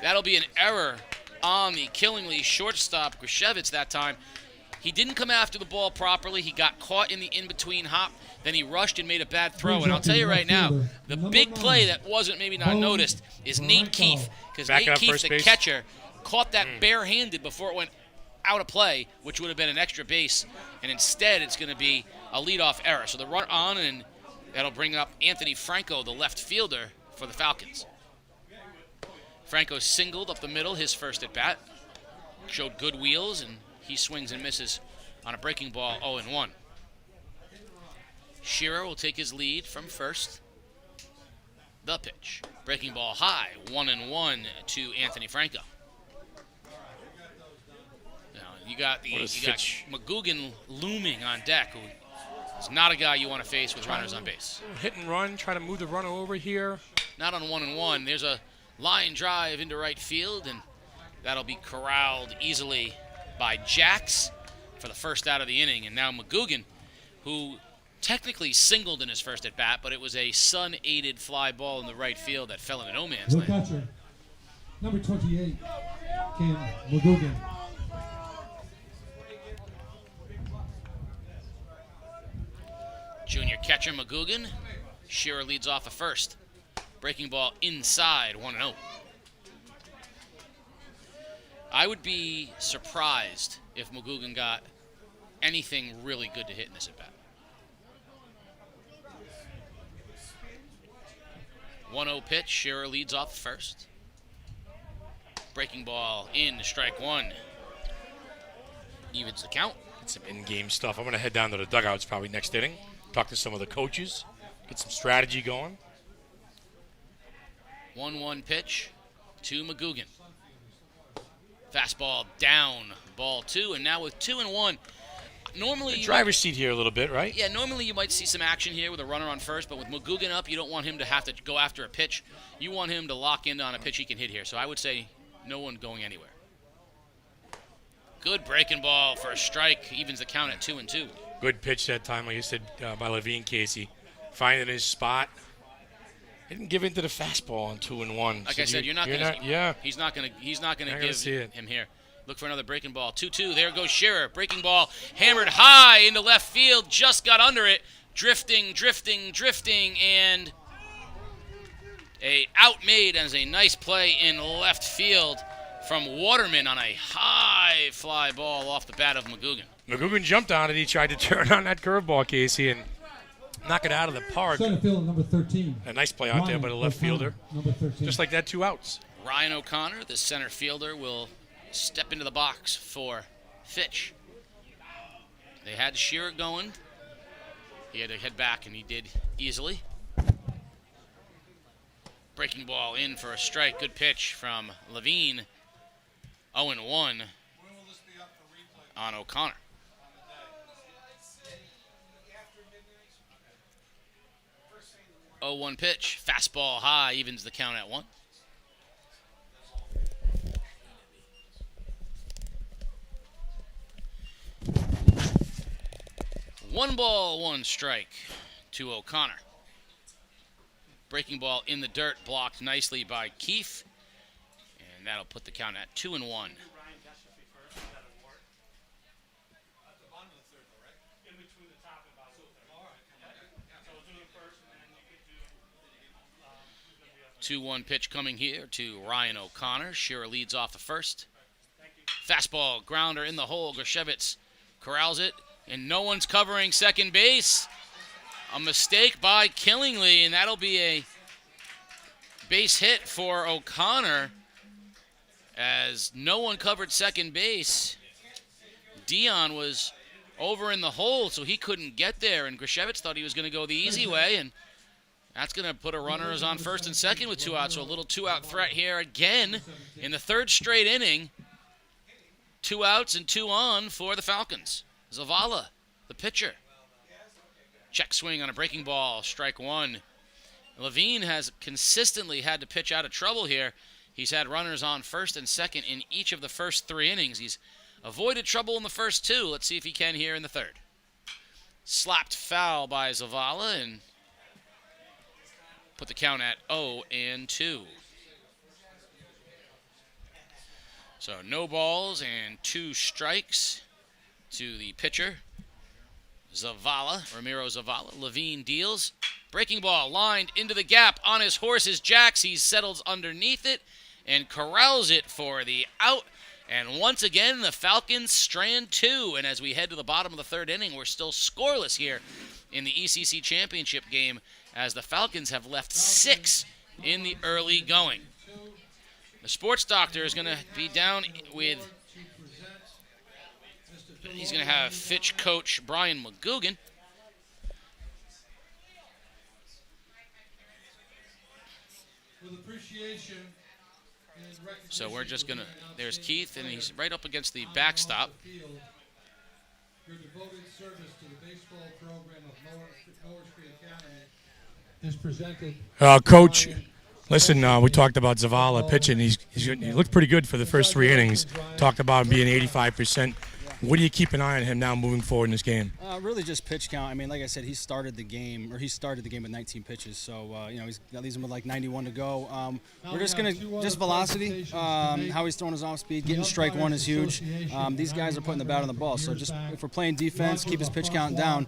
Speaker 3: that'll be an error on the Killingly shortstop, Krishevitz, that time. He didn't come after the ball properly. He got caught in the in-between hop. Then he rushed and made a bad throw. And I'll tell you right now, the big play that wasn't maybe not noticed is Nate Keefe. Because Nate Keefe, the catcher, caught that barehanded before it went out of play, which would have been an extra base. And instead, it's going to be a leadoff error. So the runner on, and that'll bring up Anthony Franco, the left fielder for the Falcons. Franco singled up the middle, his first at bat. Showed good wheels, and he swings and misses on a breaking ball 0-1. Scherer will take his lead from first. The pitch. Breaking ball high, 1-1 to Anthony Franco. Now you got McGugan looming on deck, who is not a guy you want to face with runners on base.
Speaker 4: Hit and run, try to move the runner over here.
Speaker 3: Not on 1-1. There's a line drive into right field, and that'll be corralled easily by Jax for the first out of the inning. And now McGugan, who technically singled in his first at bat, but it was a sun-aided fly ball in the right field that fell into no man's land.
Speaker 2: Catcher, number 28, Cam McGugan.
Speaker 3: Junior catcher McGugan. Scherer leads off at first. Breaking ball inside, 1-0. I would be surprised if McGugan got anything really good to hit in this at bat. 1-0 pitch. Scherer leads off first. Breaking ball in, strike 1. Evens the count.
Speaker 4: Get some in-game stuff. I'm going to head down to the dugouts probably next inning. Talk to some of the coaches. Get some strategy going.
Speaker 3: 1-1 pitch to McGugan. Fastball down, ball 2, and now with 2-1, normally
Speaker 4: Driver's seat here a little bit, right?
Speaker 3: Yeah, normally you might see some action here with a runner on first, but with McGugan up, you don't want him to have to go after a pitch. You want him to lock in on a pitch he can hit here. So I would say no one going anywhere. Good breaking ball for a strike, evens the count at 2-2.
Speaker 4: Good pitch that time, like you said, by Levine Casey. Finding his spot. Didn't give in to the fastball on 2-1.
Speaker 3: Like I said, you're not going to.
Speaker 4: Yeah.
Speaker 3: He's not going to give
Speaker 4: see it.
Speaker 3: him here. Look for another breaking ball. 2-2. There goes Shearer. Breaking ball hammered high into left field. Just got under it. Drifting, and a out made as a nice play in left field from Waterman on a high fly ball off the bat of McGugan.
Speaker 4: McGugan jumped on it. He tried to turn on that curveball, Casey, and knock it out of the park.
Speaker 2: Center field, number 13.
Speaker 4: A nice play out there by the left fielder.
Speaker 2: Number 13.
Speaker 4: Just like that, 2 outs.
Speaker 3: Ryan O'Connor, the center fielder, will step into the box for Fitch. They had Shearer going. He had to head back, and he did easily. Breaking ball in for a strike. Good pitch from Levine. 0-1 on O'Connor. 0-1 pitch. Fastball high, evens the count at 1. One ball, 1 strike to O'Connor. Breaking ball in the dirt, blocked nicely by Keefe. And that'll put the count at 2-1. Two-one pitch coming here to Ryan O'Connor. Shearer leads off the first. Fastball, grounder in the hole. Grishevitz corrals it, and no one's covering second base. A mistake by Killingly, and that'll be a base hit for O'Connor as no one covered second base. Dion was over in the hole, so he couldn't get there, and Grishevitz thought he was going to go the easy way, and that's going to put a runners on first and second with 2 outs, so a little 2-out threat here again in the 3rd straight inning. 2 outs and 2 on for the Falcons. Zavala, the pitcher. Check swing on a breaking ball, strike 1. Levine has consistently had to pitch out of trouble here. He's had runners on first and second in each of the first 3 innings. He's avoided trouble in the first 2. Let's see if he can here in the 3rd. Slapped foul by Zavala and put the count at 0-2. So no balls and 2 strikes to the pitcher, Zavala, Ramiro Zavala. Levine deals. Breaking ball lined into the gap on his horse's jacks. He settles underneath it and corrals it for the out. And once again, the Falcons strand 2. And as we head to the bottom of the 3rd inning, we're still scoreless here in the ECC Championship game as the Falcons have left 6 in the early going. The sports doctor is going to be down with, he's going to have Fitch coach Brian McGugan. So we're just going to, there's Keith, and he's right up against the backstop.
Speaker 2: Your devoted service to the baseball program of Lower Street Academy is presented.
Speaker 4: Coach, listen, we talked about Zavala pitching. He looked pretty good for the first 3 innings. Talked about him being 85%. What do you keep an eye on him now moving forward in this game?
Speaker 5: Really just pitch count. I mean, like I said, he started the game with 19 pitches. So, he's got these with like 91 to go. We're just going to, just velocity, how he's throwing his off speed. Getting strike 1 is huge. These guys are putting the bat on the ball. So just if we're playing defense, keep his pitch count down,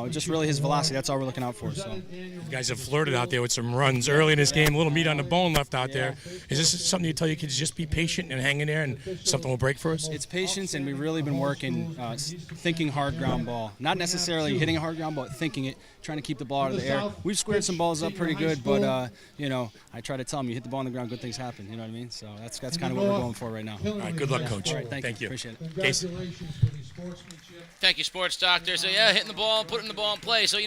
Speaker 5: just really his velocity. That's all we're looking out for. So,
Speaker 4: you guys have flirted out there with some runs early in this game. A little meat on the bone left out there. Is this something you tell your kids, just be patient and hang in there and something will break for us?
Speaker 5: It's patience, and we've really been working thinking hard ground ball. Not necessarily hitting a hard ground ball, but thinking it, trying to keep the ball out of the air. We've squared some balls up pretty good, but, I try to tell them, you hit the ball on the ground, good things happen. You know what I mean? So that's kind of what we're going for right now.
Speaker 4: All right, good luck, Coach.
Speaker 5: All right, thank you. Appreciate it.
Speaker 2: Congratulations for the sportsmanship.
Speaker 3: Thank you, sports doctor. So, yeah, hitting the ball, putting the ball in play. So,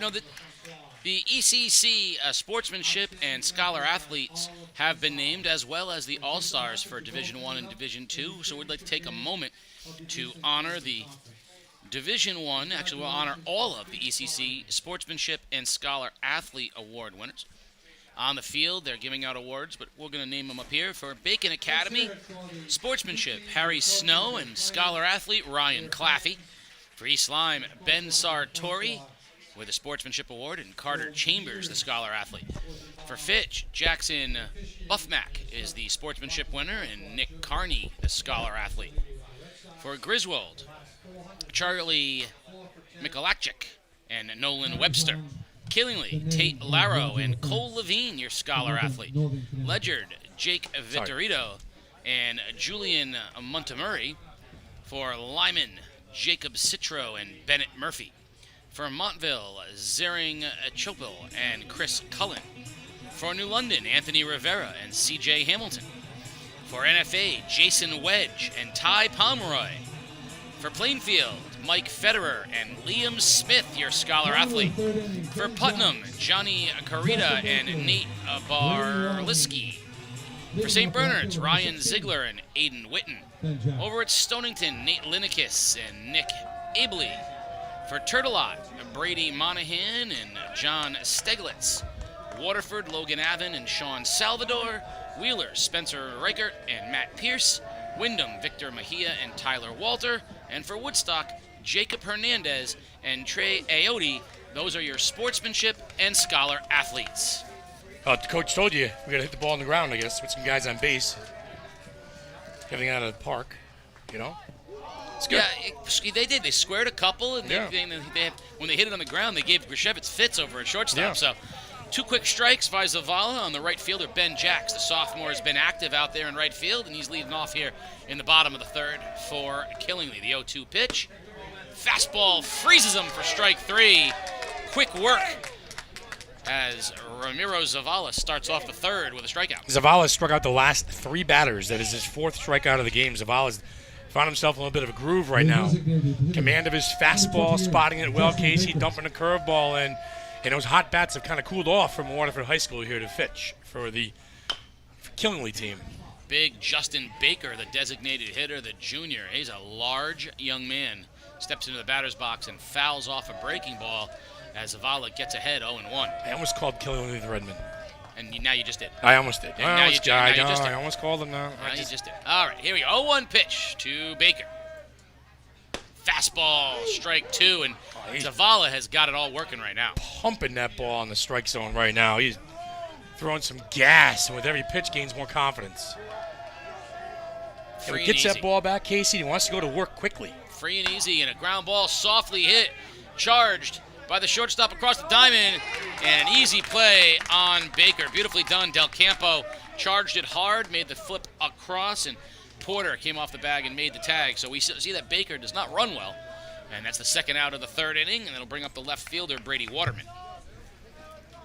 Speaker 3: the ECC sportsmanship and scholar athletes have been named, as well as the All-Stars for Division I and Division II. So we'd like to take a moment to honor the Division I, actually, we'll honor all of the ECC Sportsmanship and Scholar Athlete Award winners. On the field, they're giving out awards, but we're going to name them up here. For Bacon Academy, Sportsmanship, Harry Snow, and Scholar Athlete, Ryan Claffey. For East Lyme, Ben Sartori with a Sportsmanship Award, and Carter Chambers, the Scholar Athlete. For Fitch, Jackson Buffmack is the Sportsmanship winner, and Nick Carney, the Scholar Athlete. For Griswold, Charlie Mikulachik and Nolan Webster. Killingly, Tate Laro and Cole Levine, your Scholar Athlete. Ledyard, Jake Vittorito and Julian Montemurray. For Lyman, Jacob Citro and Bennett Murphy. For Montville, Zering Chopil and Chris Cullen. For New London, Anthony Rivera and CJ Hamilton. For NFA, Jason Wedge and Ty Pomeroy. For Plainfield, Mike Federer and Liam Smith, your Scholar Athlete. For Putnam, Johnny Carita and Nate Barliski. For St. Bernard's, Ryan Ziegler and Aiden Witten. Over at Stonington, Nate Linikis and Nick Abley. For Turtelot, Brady Monahan and John Steglitz. Waterford, Logan Avon and Sean Salvador. Wheeler, Spencer Reichert and Matt Pierce. Wyndham, Victor Mejia and Tyler Walter. And for Woodstock, Jacob Hernandez and Trey Aote. Those are your Sportsmanship and Scholar Athletes.
Speaker 4: The coach told you we got to hit the ball on the ground, I guess, with some guys on base. Everything out of the park, you know? It's good.
Speaker 3: Yeah, they did. They squared a couple, and when they hit it on the ground, they gave Grishevitz fits over at shortstop.
Speaker 4: Yeah.
Speaker 3: So 2 quick strikes by Zavala on the right fielder, Ben Jacks. The sophomore has been active out there in right field, and he's leading off here in the bottom of the third for Killingly. The 0-2 pitch. Fastball freezes him for strike 3. Quick work as Ramiro Zavala starts off the third with a strikeout.
Speaker 4: Zavala struck out the last 3 batters. That is his 4th strikeout of the game. Zavala's found himself in a little bit of a groove right now. Command of his fastball, spotting it well. Casey dumping a curveball in. And those hot bats have kind of cooled off from Waterford High School here to Fitch for the Killingly team.
Speaker 3: Big Justin Baker, the designated hitter, the junior. He's a large young man. Steps into the batter's box and fouls off a breaking ball as Zavala gets ahead 0-1.
Speaker 4: I almost called Killingly the Redmen.
Speaker 3: And now you just did.
Speaker 4: I almost did.
Speaker 3: I
Speaker 4: almost called them now.
Speaker 3: You just did. All right, here we go. 0-1 pitch to Baker. Fastball, strike 2, and Zavala has got it all working right now.
Speaker 4: Pumping that ball in the strike zone right now. He's throwing some gas, and with every pitch gains more confidence. If he gets that ball back, Casey, he wants to go to work quickly.
Speaker 3: Free and easy, and a ground ball softly hit, charged by the shortstop across the diamond, and an easy play on Baker. Beautifully done. Del Campo charged it hard, made the flip across, and Porter came off the bag and made the tag. So we see that Baker does not run well, and that's the second out of the third inning, and it'll bring up the left fielder, Brady Waterman.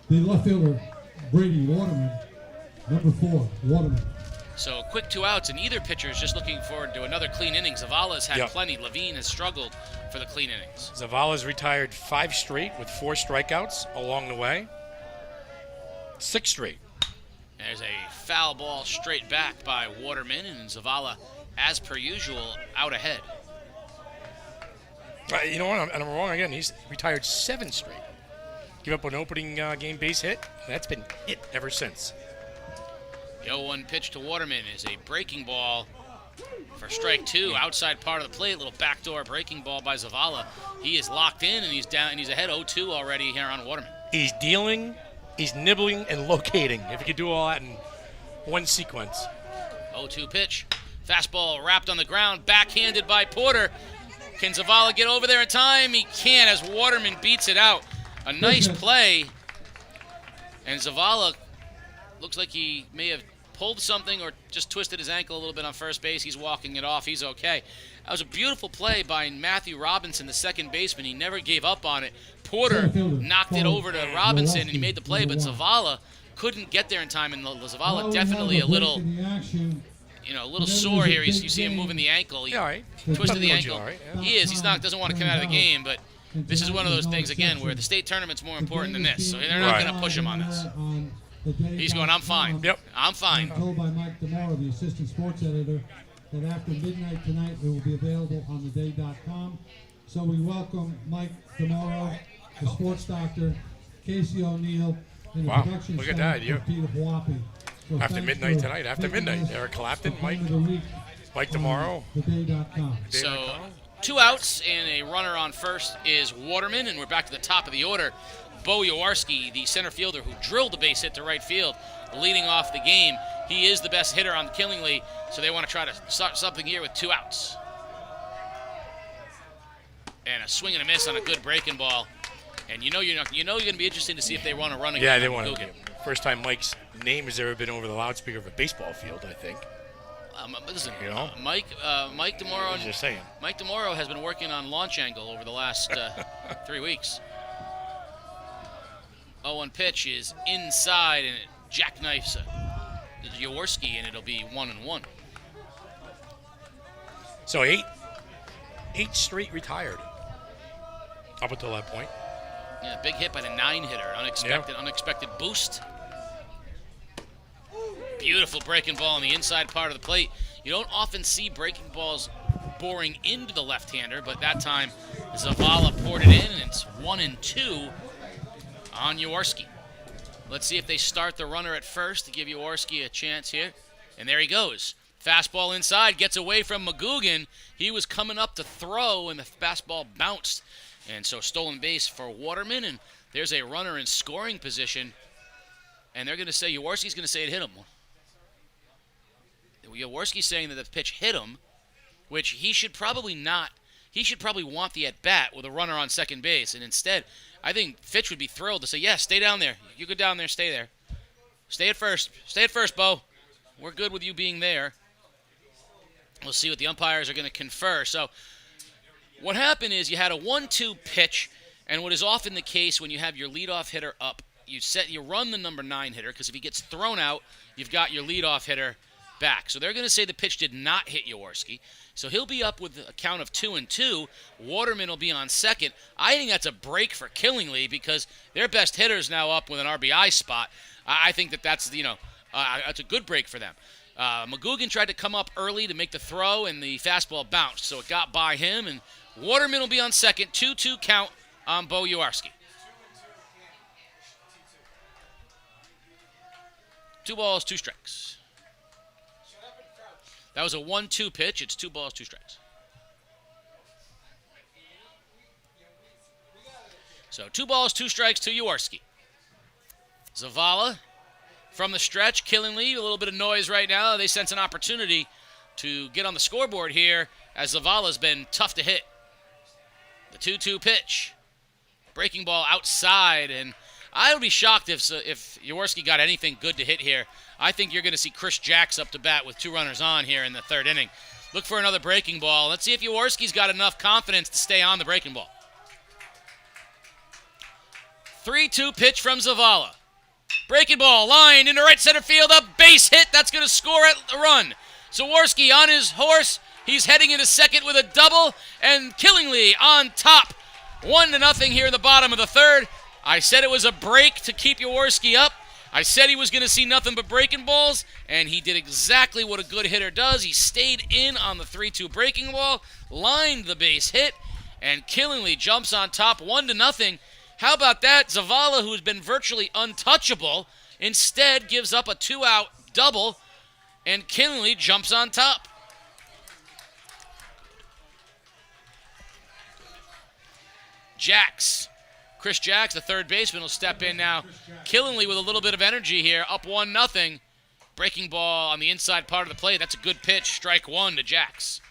Speaker 2: The left fielder, Brady Waterman, number 4, Waterman.
Speaker 3: So quick 2 outs, and either pitcher is just looking forward to another clean inning. Zavala's had plenty. Levine has struggled for the clean innings.
Speaker 4: Zavala's retired 5 straight with 4 strikeouts along the way. 6 straight.
Speaker 3: There's a foul ball straight back by Waterman, and Zavala, as per usual, out ahead.
Speaker 4: You know what? I'm wrong again. He's retired 7 straight. Give up an opening game base hit. That's been hit ever since.
Speaker 3: The 0-1 pitch to Waterman is a breaking ball for strike 2. Outside part of the plate, little backdoor breaking ball by Zavala. He is locked in, and he's down, and he's ahead 0-2 already here on Waterman.
Speaker 4: He's dealing, he's nibbling, and locating. If he could do all that in one sequence.
Speaker 3: 0-2 pitch. Fastball wrapped on the ground, backhanded by Porter. Can Zavala get over there in time? He can't as Waterman beats it out. A nice play. And Zavala looks like he may have pulled something or just twisted his ankle a little bit on first base. He's walking it off. He's okay. That was a beautiful play by Matthew Robinson, the second baseman. He never gave up on it. Porter knocked it over to Robinson, and he made the play, but Zavala couldn't get there in time, and Zavala definitely a little sore here. You see him moving the ankle. He twisted the ankle. He is. He's not. Doesn't want to come out of the game, but this is one of those things, again, where the state tournament's more important than this, so they're not going to push him on this. He's going, I'm fine.
Speaker 4: Yep.
Speaker 3: I'm fine.
Speaker 2: I'm told by Mike DeMora, the assistant sports editor, that after midnight tonight it will be available on theday.com. So we welcome Mike DeMoro, the sports doctor, Casey O'Neill, and the
Speaker 4: Wow,
Speaker 2: production
Speaker 4: look at
Speaker 2: staff
Speaker 4: that, you-
Speaker 2: of Peter Huapi. So
Speaker 4: After
Speaker 2: thanks
Speaker 4: midnight
Speaker 2: for
Speaker 4: tonight, after
Speaker 2: making
Speaker 4: midnight.
Speaker 2: this
Speaker 4: Eric Clapton,
Speaker 2: the
Speaker 4: Mike
Speaker 2: fight of the week
Speaker 4: tomorrow.
Speaker 2: on theday.com.
Speaker 3: So 2 outs and a runner on first is Waterman, and we're back to the top of the order. Bo Jaworski, the center fielder who drilled the base hit to right field, leading off the game. He is the best hitter on Killingly, so they want to try to start something here with 2 outs. And a swing and a miss on a good breaking ball. And you're going to be interested to see if they run a run again.
Speaker 4: Yeah, they want
Speaker 3: Guggen.
Speaker 4: to. First time Mike's name has ever been over the loudspeaker of a baseball field, I think.
Speaker 3: Listen,
Speaker 4: You know?
Speaker 3: Mike DeMoro.
Speaker 4: I'm just saying.
Speaker 3: Mike DeMoro has been working on launch angle over the last 3 weeks. 0-1 pitch is inside, and it jackknifes Jaworski, and it'll be 1-1.
Speaker 4: So eight straight retired up until that point.
Speaker 3: Yeah, big hit by the 9-hitter. Unexpected boost. Beautiful breaking ball on the inside part of the plate. You don't often see breaking balls boring into the left-hander, but that time Zavala poured it in, and it's 1-2 on Jaworski. Let's see if they start the runner at first to give Jaworski a chance here. And there he goes. Fastball inside, gets away from McGugan. He was coming up to throw, and the fastball bounced. And so stolen base for Waterman, and there's a runner in scoring position. And they're going to say, Jaworski's going to say it hit him. Jaworski's saying that the pitch hit him, which he should probably not. He should probably want the at-bat with a runner on second base. And instead, I think Fitch would be thrilled to say, yeah, stay down there. You go down there, stay there. Stay at first. Stay at first, Bo. We're good with you being there. We'll see what the umpires are going to confer. So what happened is you had a 1-2 pitch, and what is often the case when you have your leadoff hitter up, you run the number 9 hitter, because if he gets thrown out, you've got your leadoff hitter back. So they're going to say the pitch did not hit Jaworski. So he'll be up with a count of 2-2. Waterman will be on second. I think that's a break for Killingly because their best hitter's now up with an RBI spot. I think that's a good break for them. McGugan tried to come up early to make the throw, and the fastball bounced. So it got by him, and Waterman will be on second. 2-2 count on Bo Jaworski. 2 balls, 2 strikes. That was a 1-2 pitch. It's 2 balls, 2 strikes. So 2 balls, 2 strikes to Jaworski. Zavala from the stretch, Killingly. A little bit of noise right now. They sense an opportunity to get on the scoreboard here as Zavala's been tough to hit. The 2-2 pitch. Breaking ball outside, and I would be shocked if Jaworski got anything good to hit here. I think you're going to see Chris Jacks up to bat with 2 runners on here in the 3rd inning. Look for another breaking ball. Let's see if Jaworski's got enough confidence to stay on the breaking ball. 3-2 pitch from Zavala. Breaking ball, line into right center field, a base hit. That's going to score a run. Jaworski on his horse. He's heading into second with a double, and Killingly on top. 1-0 here in the bottom of the 3rd. I said it was a break to keep Jaworski up. I said he was going to see nothing but breaking balls, and he did exactly what a good hitter does. He stayed in on the 3-2 breaking ball, lined the base hit, and Killingly jumps on top 1-0. How about that? Zavala, who has been virtually untouchable, instead gives up a 2-out double, and Killingly jumps on top. Jacks. Chris Jacks, the 3rd baseman, will step in now. Killingly with a little bit of energy here, up 1-0. Breaking ball on the inside part of the plate. That's a good pitch. Strike 1 to Jacks.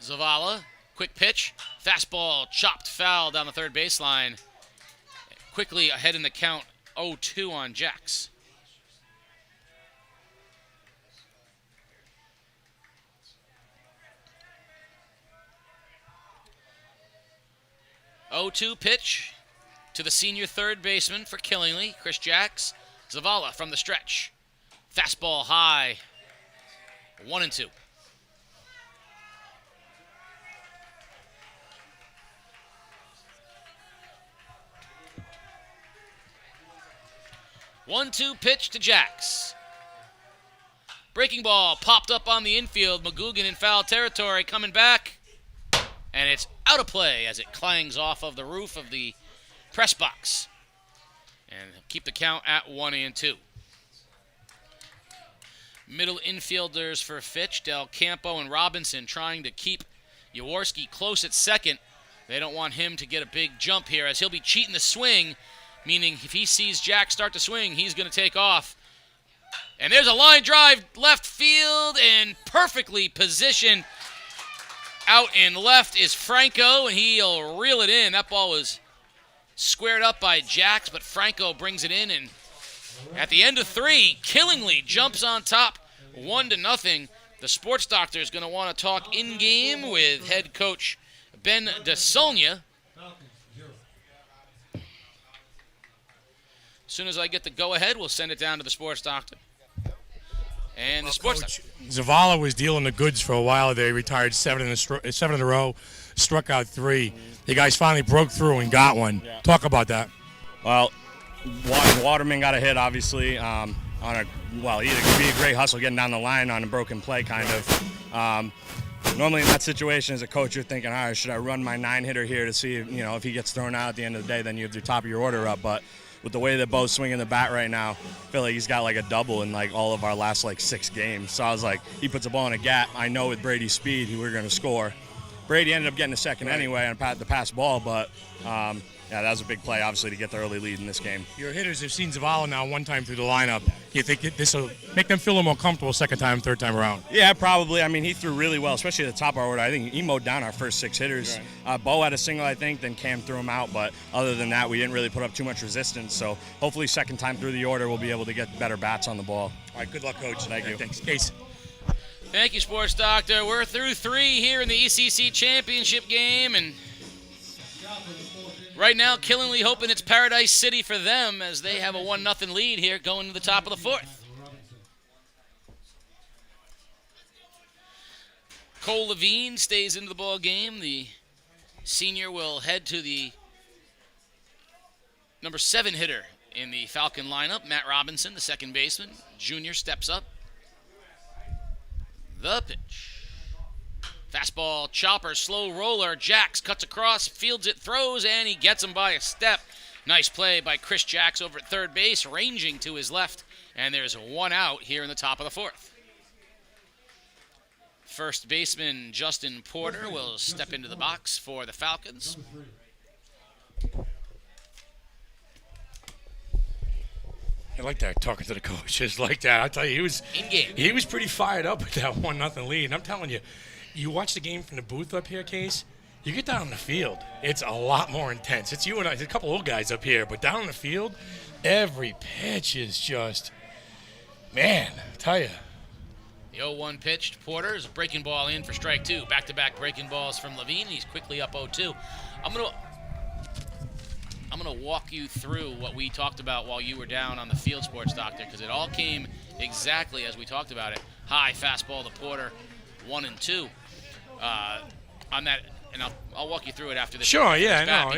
Speaker 3: Zavala, quick pitch. Fastball chopped foul down the 3rd baseline. Quickly ahead in the count, 0-2 on Jacks. 0-2 pitch to the senior 3rd baseman for Killingly, Chris Jacks. Zavala from the stretch. Fastball high. 1-2. 1-2 pitch to Jacks. Breaking ball popped up on the infield. McGugan in foul territory coming back. And it's out of play as it clangs off of the roof of the press box. And keep the count at 1-2. Middle infielders for Fitch, Del Campo and Robinson trying to keep Jaworski close at second. They don't want him to get a big jump here as he'll be cheating the swing, meaning if he sees Jack start to swing, he's going to take off. And there's a line drive left field and perfectly positioned out in left is Franco, and he'll reel it in. That ball was squared up by Jax, but Franco brings it in, and at the end of 3, Killingly jumps on top 1-0. The sports doctor is going to want to talk in-game with head coach Ben DeSolnia. As soon as I get the go-ahead, we'll send it down to the sports doctor. And the sports doctor.
Speaker 4: Zavala was dealing the goods for a while there. He retired 7 in a row, struck out 3. You guys finally broke through and got one. Yeah. Talk about that.
Speaker 6: Well, Waterman got a hit, obviously, he had a great hustle getting down the line on a broken play, kind of. Normally in that situation as a coach, you're thinking, all right, should I run my 9-hitter here to see if he gets thrown out at the end of the day, then you have the top of your order up. But with the way that Bo's swinging the bat right now, I feel like he's got like a double in like all of our last 6 games. So I was like, he puts a ball in a gap. I know with Brady's speed, we're going to score. Brady ended up getting a second anyway on the pass ball, but yeah, that was a big play, obviously, to get the early lead in this game.
Speaker 4: Your hitters have seen Zavala now one time through the lineup. You think this will make them feel a little more comfortable second time, third time around?
Speaker 6: Yeah, probably. I mean, he threw really well, especially at the top of our order. I think he mowed down our first 6 hitters. Right. Bo had a single, I think, then Cam threw him out. But other than that, we didn't really put up too much resistance. So hopefully second time through the order, we'll be able to get better bats on the ball.
Speaker 4: All right, good luck, Coach.
Speaker 6: Thank you.
Speaker 4: Thanks. Case.
Speaker 3: Thank you, Sports Doctor. We're through 3 here in the ECC Championship game, and right now, Killingly hoping it's Paradise City for them as they have a 1-0 lead here going to the top of the 4th. Cole Levine stays into the ball game. The senior will head to the number 7 hitter in the Falcon lineup, Matt Robinson, the second baseman. Junior steps up. The pitch. Fastball, chopper, slow roller. Jax cuts across, fields it, throws, and he gets him by a step. Nice play by Chris Jax over at third base, ranging to his left. And there's 1 out here in the top of the 4th. First baseman Justin Porter will step into the box for the Falcons.
Speaker 4: I like that, talking to the coaches like that. I tell you, he was pretty fired up with that 1-0 lead. And I'm telling you, you watch the game from the booth up here, Case, you get down on the field, it's a lot more intense. It's you and I, there's a couple old guys up here, but down on the field, every pitch is just, man, I tell you.
Speaker 3: The 0-1 pitch to Porter is a breaking ball in for strike 2. Back-to-back breaking balls from Levine. He's quickly up 0-2. I'm gonna walk you through what we talked about while you were down on the field, Sports Doctor, because it all came exactly as we talked about it. High fastball to Porter, 1-2. On that, and I'll walk you through it after this.
Speaker 4: Sure, yeah,
Speaker 3: no,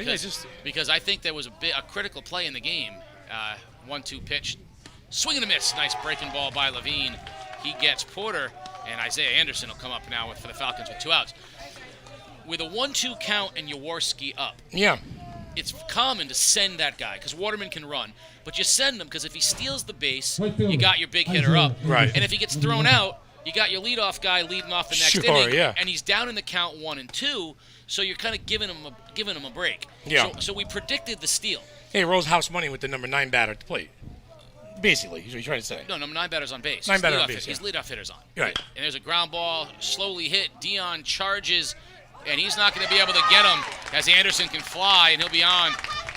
Speaker 4: because
Speaker 3: I think there was a critical play in the game. 1-2 pitch, swing and a miss. Nice breaking ball by Levine. He gets Porter, and Isaiah Anderson will come up now for the Falcons with 2 outs. With a 1-2 count and Jaworski up.
Speaker 4: Yeah.
Speaker 3: It's common to send that guy because Waterman can run, but you send him because if he steals the base, you got your big hitter up.
Speaker 4: Right.
Speaker 3: And if he gets thrown out, you got your leadoff guy leading off the next inning, and he's down in the count 1-2, so you're kind of giving him a break.
Speaker 4: Yeah.
Speaker 3: So we predicted the steal.
Speaker 4: Hey, rolls house money with the number 9 batter at the plate. Basically, he's what you're trying to say.
Speaker 3: No, number 9 batter's on base.
Speaker 4: 9 batter on base.
Speaker 3: His leadoff hitter's on.
Speaker 4: Right.
Speaker 3: And there's a ground ball, slowly hit. Dion charges, and he's not going to be able to get him as Anderson can fly, and he'll be on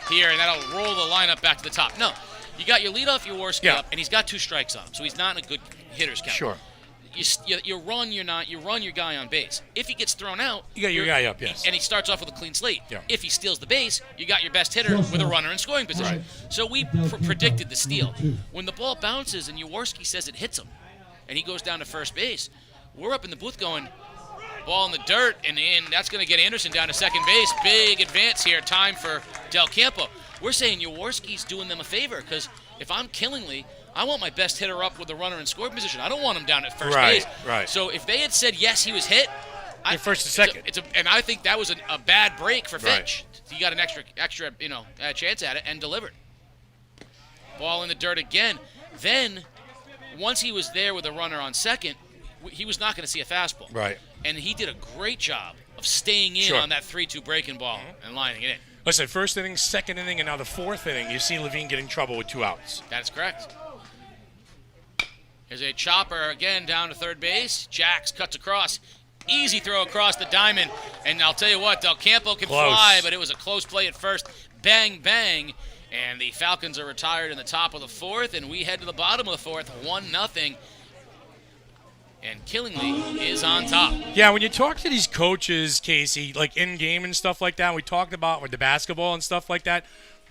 Speaker 3: here, and that'll roll the lineup back to the top. No, you got your leadoff Jaworski up, and he's got 2 strikes on him, so he's not in a good hitter's count.
Speaker 4: Sure.
Speaker 3: You run your guy on base. If he gets thrown out,
Speaker 4: you got your guy up, yes.
Speaker 3: And he starts off with a clean slate.
Speaker 4: Yeah.
Speaker 3: If he steals the base, you got your best hitter with a runner in scoring position.
Speaker 4: Right.
Speaker 3: So we predicted the steal. When the ball bounces and Jaworski says it hits him, and he goes down to first base, we're up in the booth going, Ball in the dirt, and that's going to get Anderson down to second base. Big advance here, time for Del Campo. We're saying Jaworski's doing them a favor because if I'm Killingly, I want my best hitter up with the runner in scoring position. I don't want him down at first base.
Speaker 4: Right.
Speaker 3: So if they had said yes, he was hit,
Speaker 4: first and second.
Speaker 3: And I think that was a bad break for Fitch. He got an extra chance at it and delivered. Ball in the dirt again. Then, once he was there with a runner on second, he was not going to see a fastball.
Speaker 4: Right.
Speaker 3: And he did a great job of staying in on that 3-2 breaking ball and lining it in.
Speaker 4: Listen, first inning, second inning, and now the fourth inning, you see Levine get in trouble with 2 outs.
Speaker 3: That is correct. Here's a chopper again down to third base. Jax cuts across. Easy throw across the diamond. And I'll tell you what, Del Campo can fly, but it was a close play at first. Bang, bang. And the Falcons are retired in the top of the fourth, and we head to the bottom of the fourth, 1-0. And Killingly is on top.
Speaker 4: Yeah, when you talk to these coaches, Casey, like in-game and stuff like that, we talked about with the basketball and stuff like that,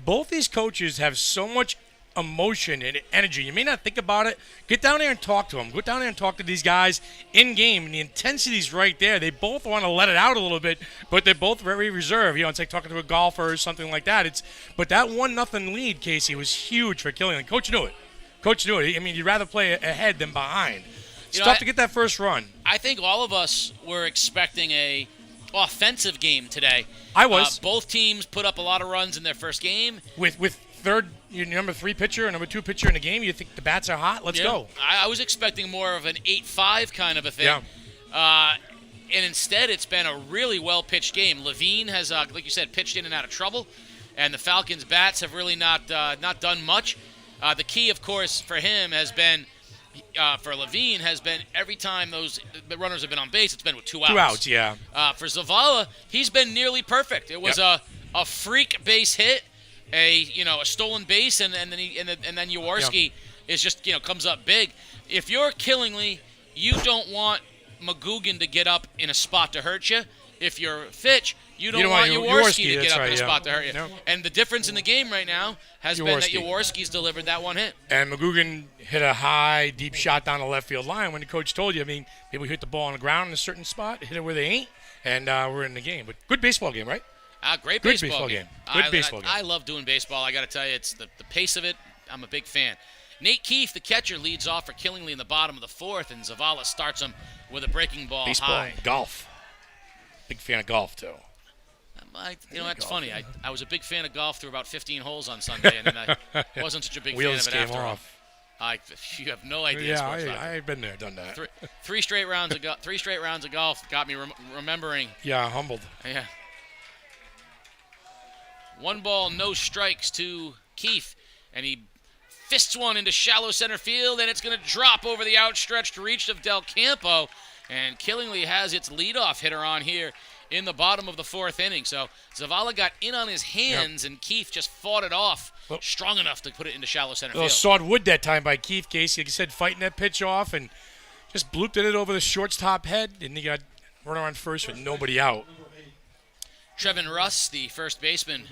Speaker 4: both these coaches have so much emotion and energy. You may not think about it. Get down there and talk to them. Go down there and talk to these guys in-game, and the intensity's right there. They both want to let it out a little bit, but they're both very reserved. It's like talking to a golfer or something like that. But that 1-0 lead, Casey, was huge for Killingly. Coach knew it. I mean, you'd rather play ahead than behind. It's tough to get that first run.
Speaker 3: I think all of us were expecting a offensive game today.
Speaker 4: I was.
Speaker 3: Both teams put up a lot of runs in their first game.
Speaker 4: With your number 3 pitcher and number 2 pitcher in the game, you think the bats are hot? Let's go.
Speaker 3: I was expecting more of an 8-5 kind of a thing. Yeah. And instead, it's been a really well-pitched game. Levine has, like you said, pitched in and out of trouble, and the Falcons' bats have really not done much. The key, of course, for him has been for Levine has been every time the runners have been on base, it's been with 2 outs.
Speaker 4: 2 outs, yeah.
Speaker 3: For Zavala, he's been nearly perfect. It was a freak base hit, a stolen base, and then Jaworski is just comes up big. If you're Killingly, you don't want McGugan to get up in a spot to hurt you. If you're Fitch, you don't want Jaworski to get up in a spot to hurt you. No. And the difference in the game right now has been that Jaworski's delivered that one hit.
Speaker 4: And McGugan hit a high, deep shot down the left field line when the coach told you, people hit the ball on the ground in a certain spot, hit it where they ain't, and we're in the game. But good baseball game, right?
Speaker 3: Great baseball game.
Speaker 4: Good baseball game.
Speaker 3: I love doing baseball. I got to tell you, it's the pace of it. I'm a big fan. Nate Keefe, the catcher, leads off for Killingly in the bottom of the fourth, and Zavala starts him with a breaking ball high.
Speaker 4: Golf. Big fan of golf, too.
Speaker 3: That's funny. I was a big fan of golf through about 15 holes on Sunday, and then I wasn't such a big fan of it after all. You have no idea.
Speaker 4: Yeah, I've been there, done that.
Speaker 3: Three straight rounds of golf got me remembering.
Speaker 4: Yeah, humbled.
Speaker 3: Yeah. 1 ball, no strikes to Keefe, and he fists one into shallow center field, and it's going to drop over the outstretched reach of Del Campo, and Killingly has its leadoff hitter on here in the bottom of the fourth inning. So Zavala got in on his hands, and Keefe just fought it off strong enough to put it into shallow center field.
Speaker 4: Sawed wood that time by Keefe, Casey. Like you said, fighting that pitch off, and just blooped it over the shortstop head, and he got runner on first with nobody out.
Speaker 3: Trevin Russ, the first baseman,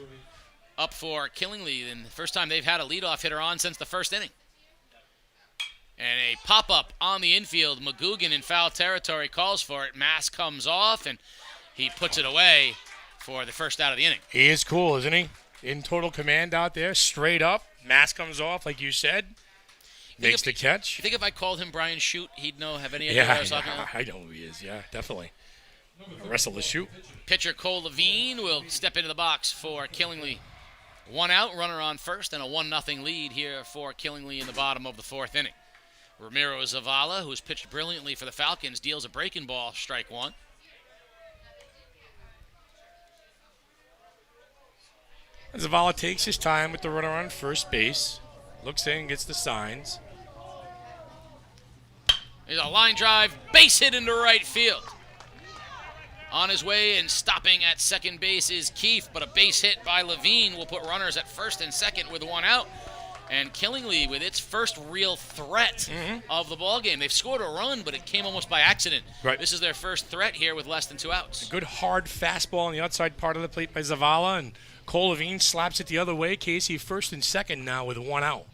Speaker 3: up for Killingly, and the first time they've had a leadoff hitter on since the first inning. And a pop-up on the infield. McGugan in foul territory calls for it. Mass comes off, and he puts it away for the first out of the inning.
Speaker 4: He is cool, isn't he? In total command out there, straight up. Mass comes off, like you said. Makes the catch.
Speaker 3: You think if I called him Brian Shute, he'd have any idea what I was talking about?
Speaker 4: I know who he is, yeah, definitely. Wrestle the Shute.
Speaker 3: Pitcher Cole Levine will step into the box for Killingly. 1 out, runner on first, and a 1-0 lead here for Killingly in the bottom of the fourth inning. Ramiro Zavala, who's pitched brilliantly for the Falcons, deals a breaking ball, strike 1.
Speaker 4: Zavala takes his time with the runner on first base. Looks in, gets the signs.
Speaker 3: There's a line drive, base hit into right field. On his way and stopping at second base is Keefe, but a base hit by Levine will put runners at first and second with 1 out. And Killingly with its first real threat of the ballgame. They've scored a run, but it came almost by accident.
Speaker 4: Right.
Speaker 3: This is their first threat here with less than 2 outs.
Speaker 4: A good hard fastball on the outside part of the plate by Zavala, and Cole Levine slaps it the other way. Casey first and second now with 1 out.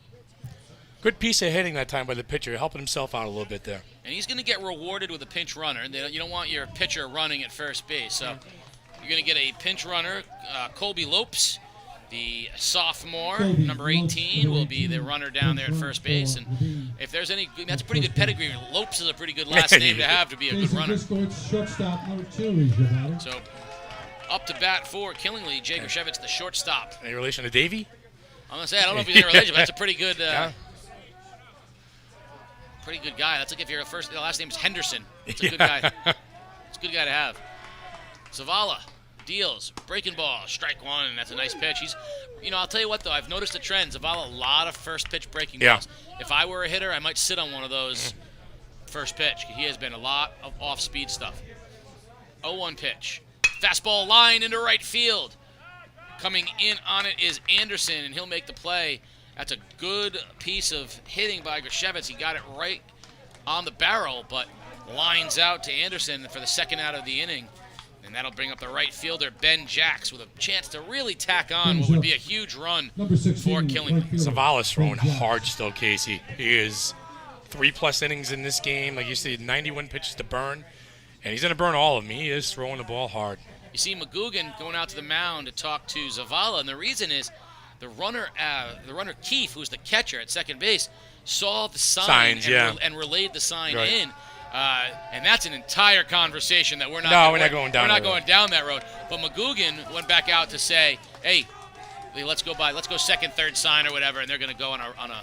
Speaker 4: Good piece of hitting that time by the pitcher, helping himself out a little bit there.
Speaker 3: And he's going to get rewarded with a pinch runner. You don't want your pitcher running at first base. So you're going to get a pinch runner. Colby Lopes, the sophomore, number 18, will be the runner down there at first base. And if there's any, that's a pretty good pedigree. Lopes is a pretty good last name to have to be a good runner.
Speaker 2: Shortstop number 2 is your batter.
Speaker 3: So up to bat for Killingly, Jay Grishevitz, the shortstop.
Speaker 4: Any relation to Davey?
Speaker 3: I'm going to say, I don't know if he's in a relation, but that's a pretty good pretty good guy. That's like if your last name is Henderson. It's a good guy. It's a good guy to have. Zavala deals, breaking ball, strike one. That's a nice pitch. I'll tell you what though, I've noticed a trend. Zavala, a lot of first pitch breaking balls. If I were a hitter, I might sit on one of those first pitch. He has been a lot of off-speed stuff. 0-1 pitch, fastball line into right field. Coming in on it is Anderson, and he'll make the play. That's a good piece of hitting by Grishevitz. He got it right on the barrel, but lines out to Anderson for the second out of the inning. And that'll bring up the right fielder, Ben Jacks, with a chance to really tack on what would be a huge run for Killingly.
Speaker 4: Zavala's throwing hard still, Casey. He is 3+ innings in this game. Like you said, 91 pitches to burn. And he's going to burn all of them. He is throwing the ball hard.
Speaker 3: You see McGugan going out to the mound to talk to Zavala, and the reason is the runner Keefe, who's the catcher at second base, saw the sign and relayed the sign in. And that's an entire conversation that we're not going down that road. But McGugan went back out to say, hey, let's go second, third sign or whatever, and they're going to go on a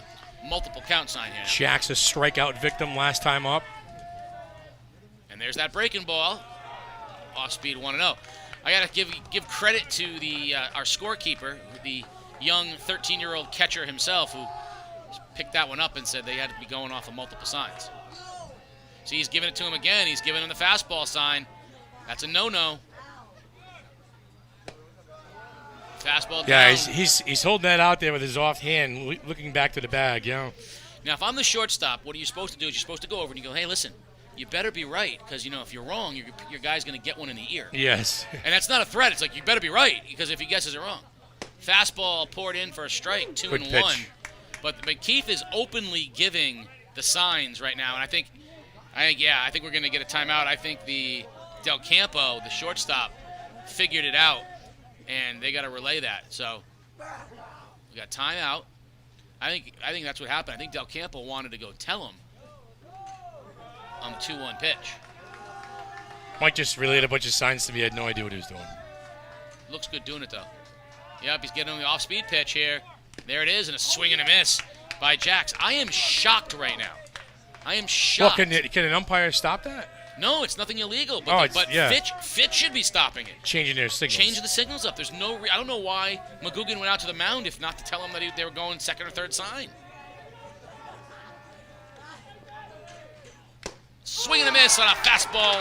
Speaker 3: multiple count sign here.
Speaker 4: Jack's a strikeout victim last time up.
Speaker 3: And there's that breaking ball. Off speed 1-0. I got to give credit to our scorekeeper, the young 13-year-old catcher himself, who picked that one up and said they had to be going off of multiple signs. See, he's giving it to him again. He's giving him the fastball sign. That's a no-no. Fastball down.
Speaker 4: Yeah, he's holding that out there with his offhand, looking back to the bag,
Speaker 3: Now, if I'm the shortstop, what are you supposed to do? Is you're supposed to go over and you go, hey, listen, you better be right, because, if you're wrong, your guy's going to get one in the ear.
Speaker 4: Yes.
Speaker 3: And that's not a threat. It's like, you better be right, because if he guesses it wrong. Fastball poured in for a strike, 2-1. But Keith is openly giving the signs right now, and I think we're going to get a timeout. I think the Del Campo, the shortstop, figured it out, and they got to relay that. So we got timeout. I think that's what happened. I think Del Campo wanted to go tell him on the 2-1 pitch.
Speaker 4: Mike just relayed a bunch of signs to me. He had no idea what he was doing.
Speaker 3: Looks good doing it, though. Yep, he's getting on the off-speed pitch here. There it is, and a swing and a miss by Jacks. I am shocked right now. I am shocked.
Speaker 4: Well, can an umpire stop that?
Speaker 3: No, it's nothing illegal. But, Fitch should be stopping it.
Speaker 4: Changing their signals.
Speaker 3: Changing the signals up. There's no. I don't know why McGugan went out to the mound if not to tell him that they were going second or third sign. Swing and a miss on a fastball,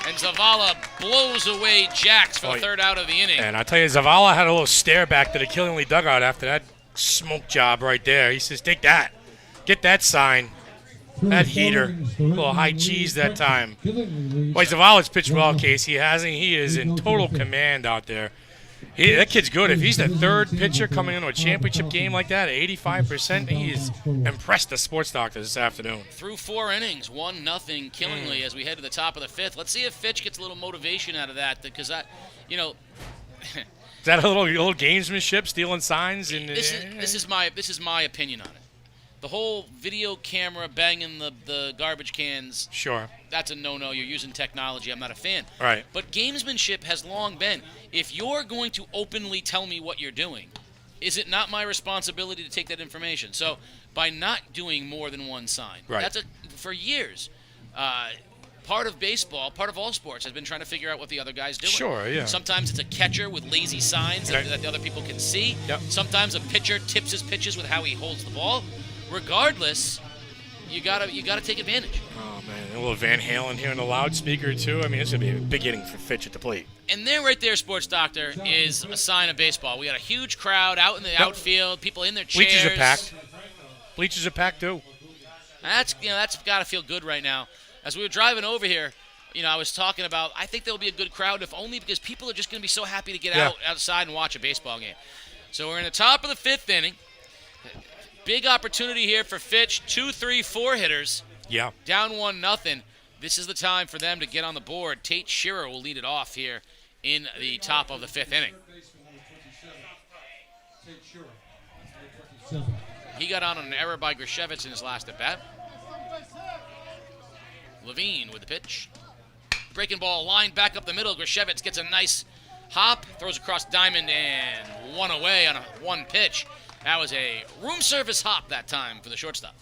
Speaker 3: and Zavala blows away Jacks for the third out of the inning.
Speaker 4: And I tell you, Zavala had a little stare back to the Killingly dugout after that smoke job right there. He says, take that. Get that sign. That heater. A little high cheese that time. Boy, Zavala's pitched well, Casey, hasn't he? He is in total command out there. That kid's good. If he's the third pitcher coming into a championship game like that, 85%, he's impressed the sports doctor this afternoon.
Speaker 3: Through 4 innings, 1-0 Killingly as we head to the top of the 5th. Let's see if Fitch gets a little motivation out of that, because that,
Speaker 4: Is that a little gamesmanship, stealing signs? And
Speaker 3: this is my opinion on it. The whole video camera banging the garbage cans.
Speaker 4: Sure.
Speaker 3: That's a no-no. You're using technology. I'm not a fan.
Speaker 4: Right.
Speaker 3: But gamesmanship has long been, if you're going to openly tell me what you're doing, is it not my responsibility to take that information? So by not doing more than one sign,
Speaker 4: right.
Speaker 3: For years, part of baseball, part of all sports, has been trying to figure out what the other guy's doing.
Speaker 4: Sure, yeah.
Speaker 3: Sometimes it's a catcher with lazy signs that the other people can see.
Speaker 4: Yep.
Speaker 3: Sometimes a pitcher tips his pitches with how he holds the ball. Regardless, you gotta take advantage.
Speaker 4: Oh man, a little Van Halen here in the loudspeaker too. I mean, it's gonna be a big inning for Fitch at the plate.
Speaker 3: And there, right there, Sports Doctor, is a sign of baseball. We got a huge crowd out in the outfield, people in their chairs.
Speaker 4: Bleachers are packed. Bleachers are packed too.
Speaker 3: That's gotta feel good right now. As we were driving over here, I was talking about, I think there'll be a good crowd, if only because people are just gonna be so happy to get outside and watch a baseball game. So we're in the top of the 5th inning. big opportunity here for Fitch. 2, 3, 4 hitters.
Speaker 4: Yeah.
Speaker 3: Down 1-0. This is the time for them to get on the board. Tate Shearer will lead it off here in the top of the 5th inning. He got on an error by Grishevitz in his last at-bat. Levine with the pitch. Breaking ball lined back up the middle. Grishevitz gets a nice hop, throws across diamond, and one away on one pitch. That was a room service hop that time for the shortstop.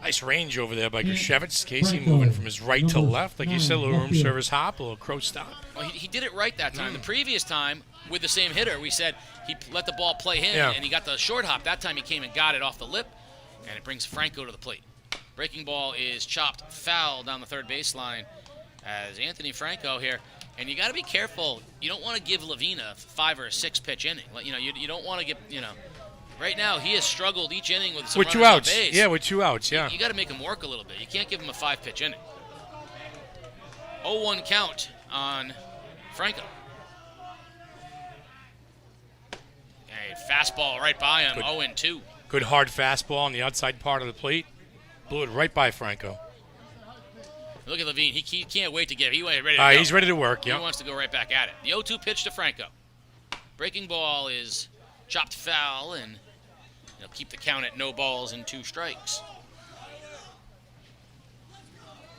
Speaker 4: Nice range over there by Grishevitz. Casey moving from his right to left. Like you said, a little room service hop, a little crow stop.
Speaker 3: Well, he did it right that time. The previous time, with the same hitter, we said he let the ball play him, and he got the short hop. That time he came and got it off the lip, and it brings Franco to the plate. Breaking ball is chopped foul down the third baseline as Anthony Franco here. And you got to be careful. You don't want to give Levine a 5 or a 6 pitch inning. You don't want to get, right now he has struggled each inning with some
Speaker 4: with
Speaker 3: runners
Speaker 4: 2 outs.
Speaker 3: on base.
Speaker 4: Yeah, with 2 outs, yeah.
Speaker 3: You got to make him work a little bit. You can't give him a 5 pitch inning. 0-1 count on Franco. A fastball right by him, 0-2.
Speaker 4: Good hard fastball on the outside part of the plate. Blew it right by Franco.
Speaker 3: Look at Levine. He can't wait to get it. He's ready to go.
Speaker 4: He's ready to work, yeah.
Speaker 3: He wants to go right back at it. The 0-2 pitch to Franco. Breaking ball is chopped foul, and he'll keep the count at no balls and 2 strikes.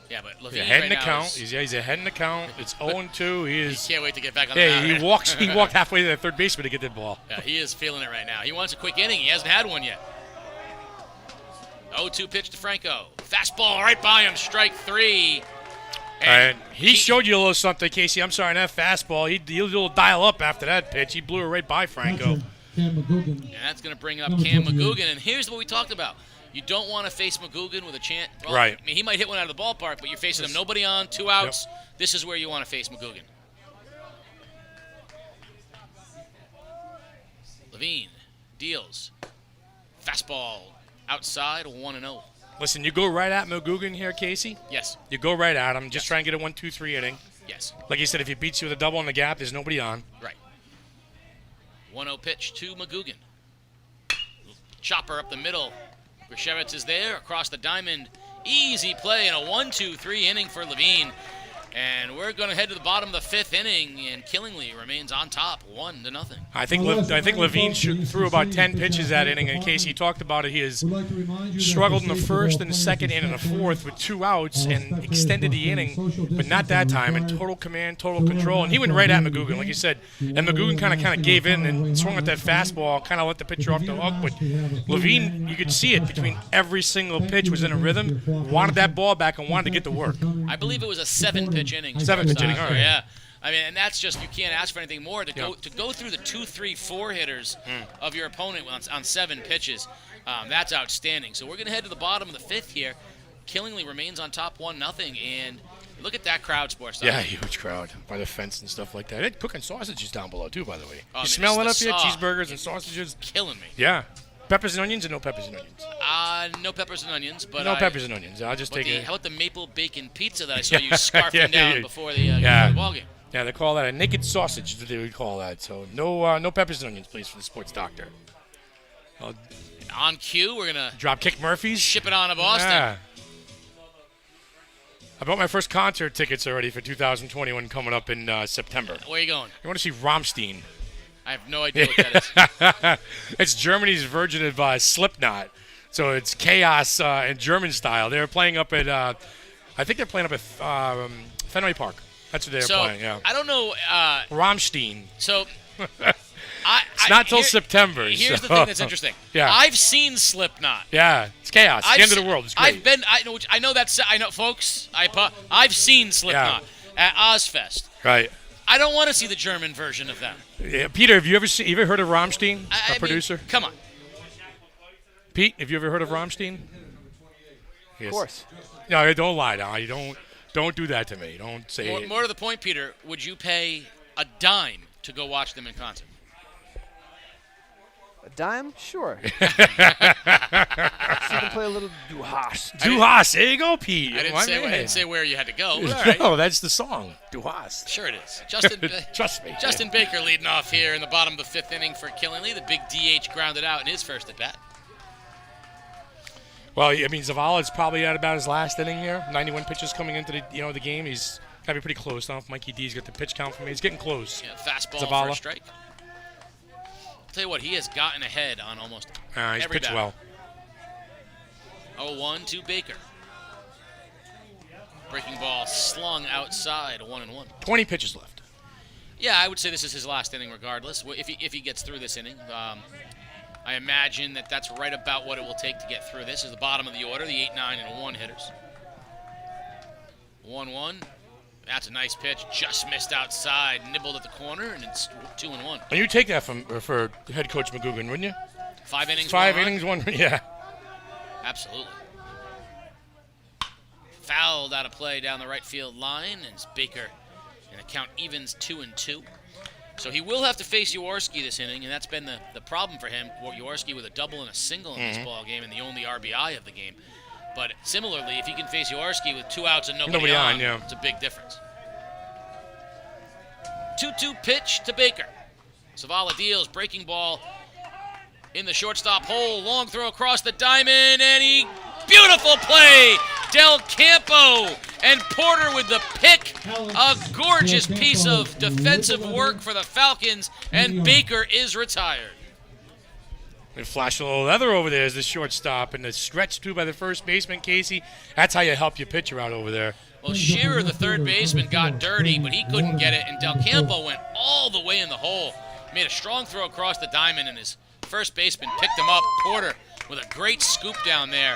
Speaker 3: Yeah, but Levine
Speaker 4: He's ahead in
Speaker 3: right
Speaker 4: the
Speaker 3: now
Speaker 4: count. He's ahead in the count. It's 0-2. He
Speaker 3: can't wait to get back on the mound.
Speaker 4: He walked halfway to the third baseman to get the ball.
Speaker 3: Yeah, he is feeling it right now. He wants a quick inning. He hasn't had one yet. 0-2 pitch to Franco. Fastball right by him, strike 3.
Speaker 4: And he showed you a little something, Casey. I'm sorry, that fastball. He will dial up after that pitch. He blew it right by Franco.
Speaker 3: And that's going to bring up Cam McGugan. And here's what we talked about. You don't want to face McGugan with a chance. Well,
Speaker 4: right.
Speaker 3: I mean, he might hit one out of the ballpark, but you're facing him. Nobody on, 2 outs. Yep. This is where you want to face McGugan. Levine deals. Fastball outside, 1-0.
Speaker 4: Listen, you go right at McGugan here, Casey.
Speaker 3: Yes.
Speaker 4: You go right at him. Just try and get a 1-2-3 inning.
Speaker 3: Yes.
Speaker 4: Like you said, if he beats you with a double in the gap, there's nobody on.
Speaker 3: Right. 1-0 pitch to McGugan. Chopper up the middle. Grishevitz is there across the diamond. Easy play and a 1-2-3 inning for Levine. And we're going to head to the bottom of the 5th inning, and Killingly remains on top, 1-0.
Speaker 4: I think Levine threw about 10 pitches that inning. In case he talked about it, he has struggled in the first and the second and in the fourth with 2 outs and extended the inning, but not that time. And total command, total control, and he went right at McGugan, like you said. And McGugan kind of gave in and swung at that fastball, kind of let the pitcher off the hook. But Levine, you could see it between every single pitch was in a rhythm. Wanted that ball back and wanted to get to work.
Speaker 3: I believe it was a 7-pitch inning.
Speaker 4: 7-pitch inning, all right.
Speaker 3: Yeah. I mean, and that's just, you can't ask for anything more. To go through the 2, 3, 4 hitters of your opponent on 7 pitches, that's outstanding. So we're going to head to the bottom of the 5th here. Killingly remains on top 1-0, and look at that crowd, Sports.
Speaker 4: Yeah, huge crowd by the fence and stuff like that. They're cooking sausages down below, too, by the way.
Speaker 3: Oh,
Speaker 4: you smell it up here? Cheeseburgers and sausages?
Speaker 3: Killing me.
Speaker 4: Yeah. Peppers and onions or no peppers and onions?
Speaker 3: No peppers and onions. But
Speaker 4: no peppers and onions. I'll just take it.
Speaker 3: How about the maple bacon pizza that I saw you scarfing down before the ball game?
Speaker 4: Yeah, they call that a naked sausage, they would call that. So no peppers and onions, please, for the sports doctor.
Speaker 3: On cue, we're going to
Speaker 4: drop kick Murphy's.
Speaker 3: Ship it on to Boston.
Speaker 4: Yeah. I bought my first concert tickets already for 2021 coming up in September.
Speaker 3: Where are you going?
Speaker 4: I want to see Rammstein.
Speaker 3: I have no idea what that is.
Speaker 4: It's Germany's version of Slipknot. So it's chaos in German style. They're playing up at, I think they're playing up at Fenway Park. That's what they're playing, yeah.
Speaker 3: I don't know.
Speaker 4: Rammstein.
Speaker 3: So,
Speaker 4: it's not till September.
Speaker 3: Here's the thing that's interesting.
Speaker 4: Yeah.
Speaker 3: I've seen Slipknot.
Speaker 4: Yeah, it's chaos. It's the end of the world. It's great.
Speaker 3: I know, folks. I've seen Slipknot at Ozfest.
Speaker 4: Right.
Speaker 3: I don't want to see the German version of them.
Speaker 4: Yeah, Peter, have you ever heard of Rammstein, producer?
Speaker 3: Mean, come on.
Speaker 4: Pete, have you ever heard of Rammstein?
Speaker 7: Yes. Of course.
Speaker 4: No, don't lie now. You don't do that to me. Don't say it.
Speaker 3: More to the point, Peter, would you pay a dime to go watch them in concert?
Speaker 7: A dime? Sure. See you can play a little Du Hast.
Speaker 4: Du Hast. There you go, Pete.
Speaker 3: I
Speaker 4: My
Speaker 3: didn't
Speaker 4: man.
Speaker 3: say where you had to go. But all right.
Speaker 4: No, that's the song. Du Hast.
Speaker 3: Sure it is. Justin,
Speaker 4: Trust me.
Speaker 3: Justin Baker leading off here in the bottom of the 5th inning for Killingly. The big DH grounded out in his first at bat.
Speaker 4: Well, I mean, Zavala's probably at about his last inning here. 91 pitches coming into the game. He's got to be pretty close now. Mikey D's got the pitch count for me. He's getting close.
Speaker 3: Yeah, fastball
Speaker 4: Zavala.
Speaker 3: for a strike. I'll tell you what, he has gotten ahead on almost
Speaker 4: He's
Speaker 3: every
Speaker 4: pitched
Speaker 3: batter.
Speaker 4: well.
Speaker 3: 0-1 to Baker. Breaking ball slung outside, 1-1.
Speaker 4: 20 pitches left.
Speaker 3: Yeah, I would say this is his last inning regardless, if he gets through this inning. I imagine that's right about what it will take to get through this. Is the bottom of the order, the 8, 9, and 1 hitters. 1-1. That's a nice pitch. Just missed outside, nibbled at the corner, and it's 2-1.
Speaker 4: And you take that for head coach McGugan, wouldn't you?
Speaker 3: 5 innings,
Speaker 4: 5
Speaker 3: 1 run?
Speaker 4: innings, 1 run. Yeah.
Speaker 3: Absolutely. Fouled out of play down the right field line, and Baker in the count evens 2-2. So he will have to face Jaworski this inning, and that's been the problem for him. Jaworski with a double and a single in this ball game and the only RBI of the game. But similarly, if he can face Jaworski with 2 outs and nobody on,
Speaker 4: yeah.
Speaker 3: It's a big difference. 2-2 pitch to Baker. Zavala deals, breaking ball in the shortstop hole, long throw across the diamond, and beautiful play! Del Campo and Porter with the pick. A gorgeous piece of defensive work for the Falcons, and Baker is retired.
Speaker 4: And flash a little leather over there as the shortstop, and the stretch through by the first baseman, Casey. That's how you help your pitcher out over there.
Speaker 3: Well, Shearer, the third baseman, got dirty, but he couldn't get it, and Del Campo went all the way in the hole. Made a strong throw across the diamond, and his first baseman picked him up. Porter with a great scoop down there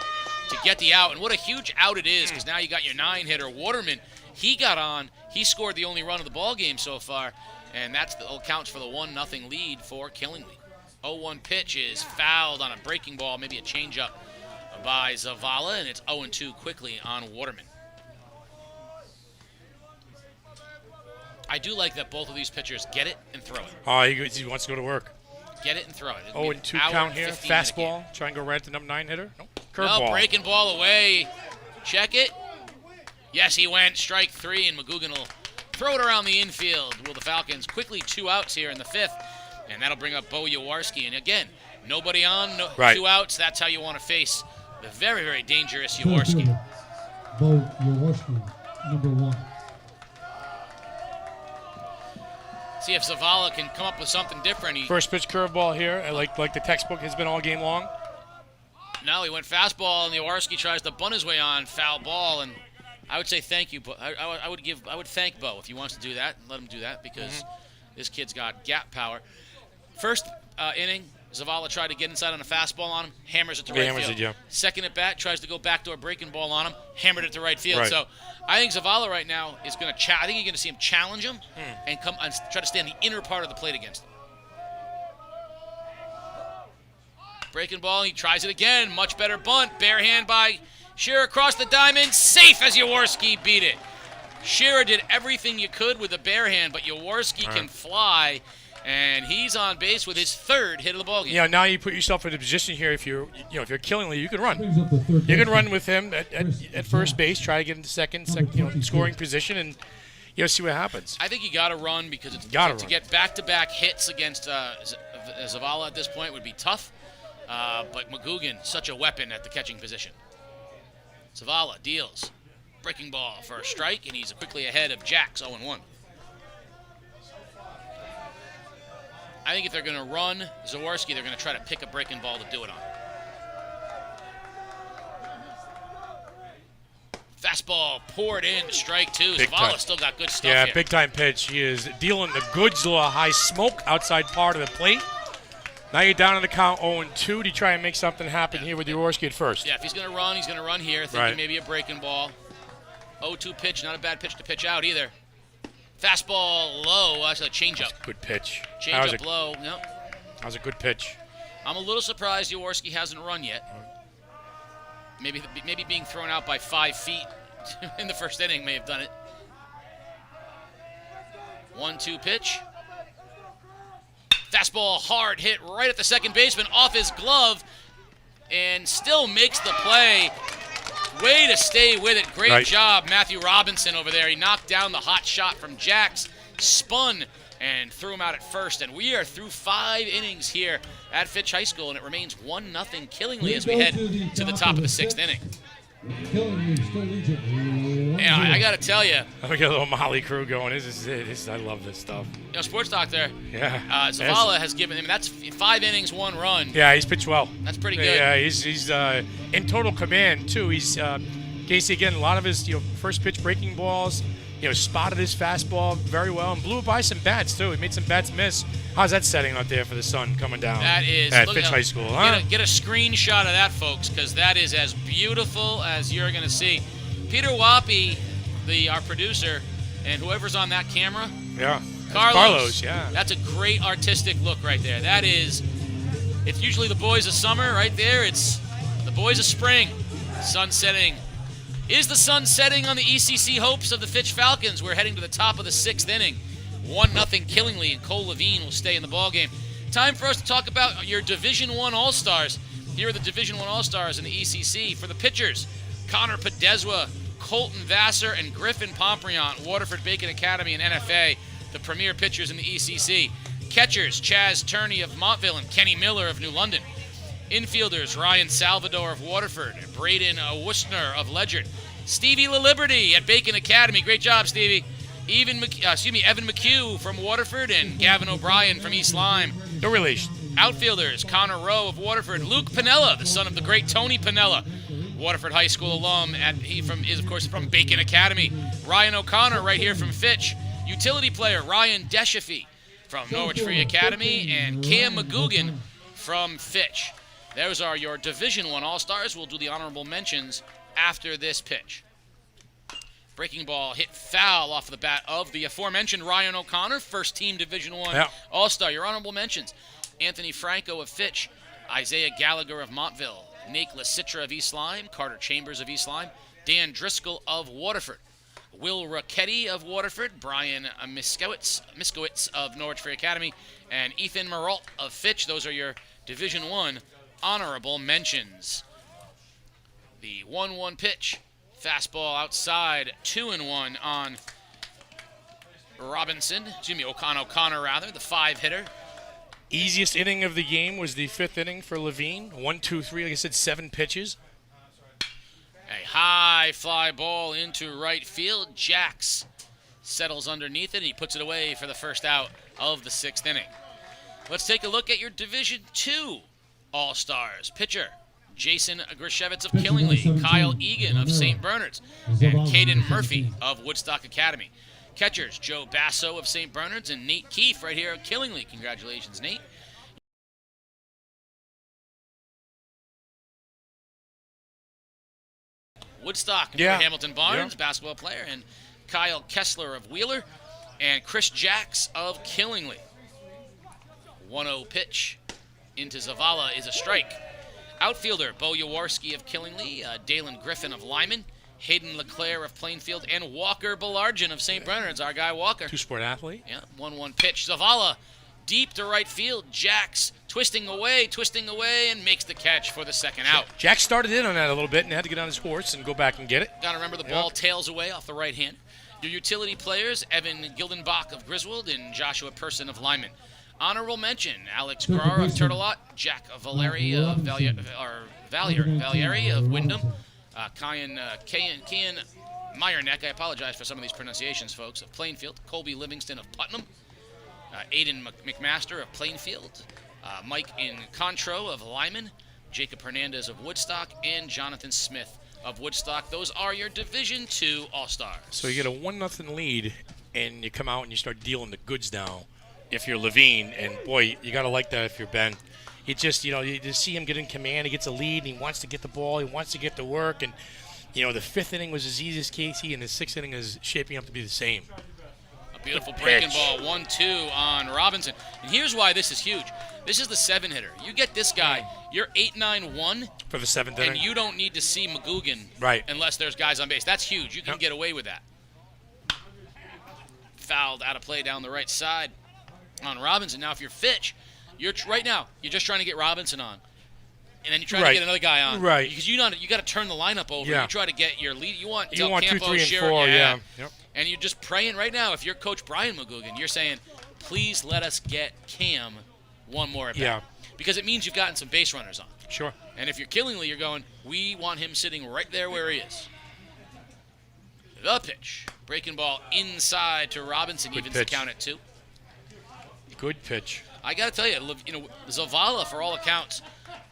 Speaker 3: to get the out. And what a huge out it is, because now you got your 9-hitter, Waterman. He got on. He scored the only run of the ball game so far, and that counts for the 1-0 lead for Killingly. 0-1 pitch is fouled on a breaking ball, maybe a changeup by Zavala, and it's 0-2 quickly on Waterman. I do like that both of these pitchers get it and throw it.
Speaker 4: Oh, he wants to go to work.
Speaker 3: Get it and throw it.
Speaker 4: 0-2 count here. Fastball. Try and go right at the number 9 hitter. Nope. Curveball.
Speaker 3: No, breaking ball away. Check it. Yes, he went. Strike 3, and McGugan will throw it around the infield. Will the Falcons quickly 2 outs here in the 5th, and that'll bring up Bo Jaworski. And again, nobody on, 2 outs. That's how you want to face the very, very dangerous Jaworski.
Speaker 2: Bo Jaworski, number 1.
Speaker 3: See if Zavala can come up with something different.
Speaker 4: First pitch curveball here, like the textbook has been all game long.
Speaker 3: No, he went fastball, and Jaworski tries to bunt his way on, foul ball, and I would say thank you, but I would thank Bo if he wants to do that, and let him do that, because this kid's got gap power. First inning, Zavala tried to get inside on a fastball on him, hammers it to right field.
Speaker 4: Yeah.
Speaker 3: Second at bat, tries to go backdoor breaking ball on him, hammered it to right field.
Speaker 4: Right.
Speaker 3: So I think Zavala right now is going to. I think you're going to see him challenge him and come and try to stay on the inner part of the plate against him. Breaking ball, he tries it again. Much better bunt. Bare hand by Shearer across the diamond. Safe as Jaworski beat it. Shearer did everything you could with a bare hand, but Jaworski can fly, and he's on base with his 3rd hit of the ballgame.
Speaker 4: Yeah, now you put yourself in a position here. If you're Killingly, you can run. You can run with him at first base. Try to get into second scoring position, and see what happens.
Speaker 3: I think you got to run because to get back-to-back hits against Zavala at this point would be tough. But McGugan, such a weapon at the catching position. Zavala deals. Breaking ball for a strike, and he's quickly ahead of Jax, 0-1. I think if they're going to run Jaworski, they're going to try to pick a breaking ball to do it on. Fastball poured in, strike 2. Zavala still got good stuff here.
Speaker 4: Yeah, big-time pitch. He is dealing the goods, a little high smoke outside part of the plate. Now you're down on the count 0-2 to try and make something happen here with Jaworski at first.
Speaker 3: Yeah, if he's going to run here, thinking maybe a breaking ball. 0-2 pitch, not a bad pitch to pitch out either. Fastball low, actually a changeup.
Speaker 4: Good pitch.
Speaker 3: Changeup low, no.
Speaker 4: That was a good pitch.
Speaker 3: I'm a little surprised Jaworski hasn't run yet. Maybe being thrown out by 5 feet in the first inning may have done it. 1-2 pitch. Fastball hard hit right at the second baseman off his glove. and still makes the play. Way to stay with it. Great job, Matthew Robinson over there. He knocked down the hot shot from Jax, spun, and threw him out at first. And we are through 5 innings here at Fitch High School, and it remains 1-0 Killingly as we head to the top of the 6th inning. Yeah, I got to tell you.
Speaker 4: We got a little Molly crew going. I love this stuff.
Speaker 3: You know, Sports Talk there.
Speaker 4: Yeah.
Speaker 3: Zavala has given him, that's 5 innings, 1 run.
Speaker 4: Yeah, he's pitched well.
Speaker 3: That's pretty good.
Speaker 4: Yeah, he's in total command, too. He's, Casey, again, a lot of his first pitch breaking balls, spotted his fastball very well and blew by some bats, too. He made some bats miss. How's that setting out there for the sun coming down
Speaker 3: that is,
Speaker 4: at Fitch High School? Huh?
Speaker 3: Get a screenshot of that, folks, because that is as beautiful as you're going to see. Peter Wappy, our producer, and whoever's on that camera.
Speaker 4: Yeah.
Speaker 3: Carlos,
Speaker 4: yeah.
Speaker 3: That's a great artistic look right there. It's usually the boys of summer right there. It's the boys of spring. Sun setting. Is the sun setting on the ECC hopes of the Fitch Falcons? We're heading to the top of the 6th inning. 1-0 Killingly, and Cole Levine will stay in the ballgame. Time for us to talk about your Division I All-Stars. Here are the Division I All-Stars in the ECC. For the pitchers, Connor Podeswa, Colton Vassar, and Griffin Pompriant, Waterford Bacon Academy and NFA, the premier pitchers in the ECC. Catchers, Chaz Turney of Montville and Kenny Miller of New London. Infielders, Ryan Salvador of Waterford, Braden Wustner of Ledyard. Stevie LaLiberty at Bacon Academy. Great job, Stevie. Evan McHugh from Waterford and Gavin O'Brien from East Lyme.
Speaker 4: No relation.
Speaker 3: Outfielders, Connor Rowe of Waterford. Luke Pinella, the son of the great Tony Pinella, Waterford High School alum. Is of course from Bacon Academy. Ryan O'Connor right here from Fitch. Utility player Ryan Deshafi from Norwich Free Academy, and Cam McGugan from Fitch. Those are your Division I All-Stars. We'll do the honorable mentions after this pitch. Breaking ball hit foul off the bat of the aforementioned Ryan O'Connor, first team Division I All-Star. Your honorable mentions: Anthony Franco of Fitch, Isaiah Gallagher of Montville, Nate Lasitra of East Lyme, Carter Chambers of East Lyme, Dan Driscoll of Waterford, Will Rocchetti of Waterford, Brian Miskowitz of Norwich Free Academy, and Ethan Maralt of Fitch. Those are your Division I honorable mentions. The 1-1 pitch. Fastball outside, 2-1 on O'Connor, the 5-hitter.
Speaker 4: Easiest inning of the game was the 5th inning for Levine. 1, 2, 3, like I said, 7 pitches.
Speaker 3: A high fly ball into right field. Jax settles underneath it, and he puts it away for the first out of the 6th inning. Let's take a look at your Division II All-Stars. Pitcher, Jason Grishevitz of Killingly, Kyle Egan of St. Bernard's, and Caden Murphy of Woodstock Academy. Catchers, Joe Basso of St. Bernard's and Nate Keefe right here at Killingly. Congratulations, Nate. Woodstock, Hamilton Barnes, basketball player, and Kyle Kessler of Wheeler, and Chris Jacks of Killingly. 1-0 pitch into Zavala is a strike. Outfielder, Bo Jaworski of Killingly, Dalen Griffin of Lyman, Hayden LeClaire of Plainfield, and Walker Belargin of St. Bernard's, our guy Walker.
Speaker 4: Two-sport athlete.
Speaker 3: Yeah, 1-1 pitch. Zavala, deep to right field. Jacks twisting away, and makes the catch for the second out.
Speaker 4: Jack started in on that a little bit and had to get on his horse and go back and get it.
Speaker 3: Got to remember the ball tails away off the right hand. Your utility players, Evan Gildenbach of Griswold and Joshua Person of Lyman. Honorable mention, Alex Grar of Turtelot, Jack Valeri of Valieri of Wyndham, Kian Meyerneck, I apologize for some of these pronunciations, folks, of Plainfield, Colby Livingston of Putnam, Aiden McMaster of Plainfield, Mike Incontro of Lyman, Jacob Hernandez of Woodstock, and Jonathan Smith of Woodstock. Those are your Division II All-Stars.
Speaker 4: So you get a 1-0 lead, and you come out and you start dealing the goods down. If you're Levine, and boy, you gotta like that if you're Ben. It just, you just see him get in command. He gets a lead, and he wants to get the ball. He wants to get to work, and the 5th inning was as easy as Casey, and the 6th inning is shaping up to be the same.
Speaker 3: A beautiful breaking ball, 1-2 on Robinson. And here's why this is huge. This is the 7-hitter. You get this guy, you're 8-9-1
Speaker 4: for the 7th inning,
Speaker 3: and you don't need to see McGugan unless there's guys on base. That's huge. You can get away with that. Fouled out of play down the right side on Robinson. Now, if you're Fitch, you're just trying to get Robinson on. and then you try to get another guy on.
Speaker 4: Right.
Speaker 3: Because you got to turn the lineup over.
Speaker 4: Yeah.
Speaker 3: You try to get your lead. You want
Speaker 4: You want 2,
Speaker 3: Campo,
Speaker 4: 3, and
Speaker 3: Shearer,
Speaker 4: 4, yeah. Yep.
Speaker 3: And you're just praying right now. If you're Coach Brian McGugan, you're saying, please let us get Cam one more at bat.
Speaker 4: Yeah.
Speaker 3: Because it means you've gotten some base runners on.
Speaker 4: Sure.
Speaker 3: And if you're Killingly, you're going, we want him sitting right there where he is. The pitch. Breaking ball inside to Robinson.
Speaker 4: Good
Speaker 3: Evens the
Speaker 4: pitch.
Speaker 3: count at 2.
Speaker 4: Good pitch.
Speaker 3: I got to tell you, Zavala, for all accounts,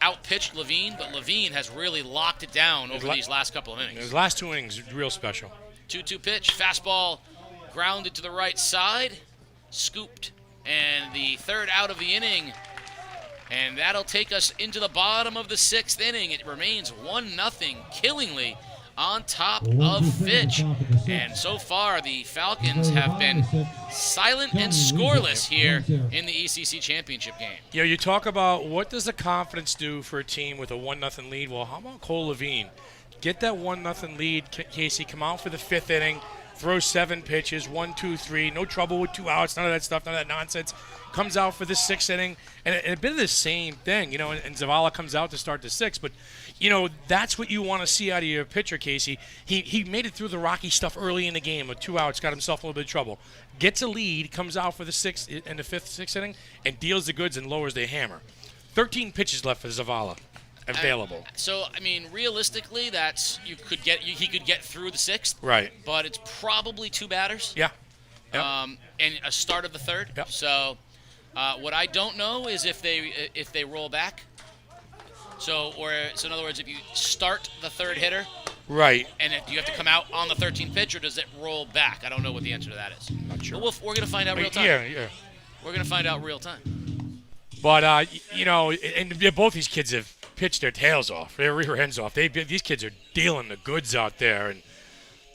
Speaker 3: outpitched Levine, but Levine has really locked it down over these last couple of innings.
Speaker 4: His last 2 innings, real special.
Speaker 3: 2-2 pitch, fastball grounded to the right side, scooped, and the third out of the inning. And that'll take us into the bottom of the 6th inning. It remains 1-0 Killingly on top of Fitch. And so far, the Falcons have been silent and scoreless here in the ECC championship game.
Speaker 4: You talk about what does the confidence do for a team with a 1-0 lead. Well, how about Cole Levine? Get that 1-0 lead, Casey. Come out for the 5th inning. Throw 7 pitches, 1, 2, 3. No trouble with 2 outs. None of that stuff. None of that nonsense. Comes out for the 6th inning, and a bit of the same thing, and Zavala comes out to start the 6th. But, that's what you want to see out of your pitcher, Casey. He made it through the rocky stuff early in the game with 2 outs, got himself a little bit of trouble. Gets a lead, comes out for the 6th and the 6th inning, and deals the goods and lowers the hammer. 13 pitches left for Zavala available.
Speaker 3: Realistically, he could get through the 6th.
Speaker 4: Right.
Speaker 3: But it's probably 2 batters.
Speaker 4: Yeah. Yep.
Speaker 3: And a start of the 3rd.
Speaker 4: Yep.
Speaker 3: So what I don't know is if they roll back. So in other words, if you start the 3rd hitter,
Speaker 4: right,
Speaker 3: and do you have to come out on the 13th pitch, or does it roll back? I don't know what the answer to that is.
Speaker 4: Not sure.
Speaker 3: But we're going to find out real time.
Speaker 4: Yeah.
Speaker 3: We're going to find out real time.
Speaker 4: But and both these kids have pitched their tails off, their rear ends off. These kids are dealing the goods out there, and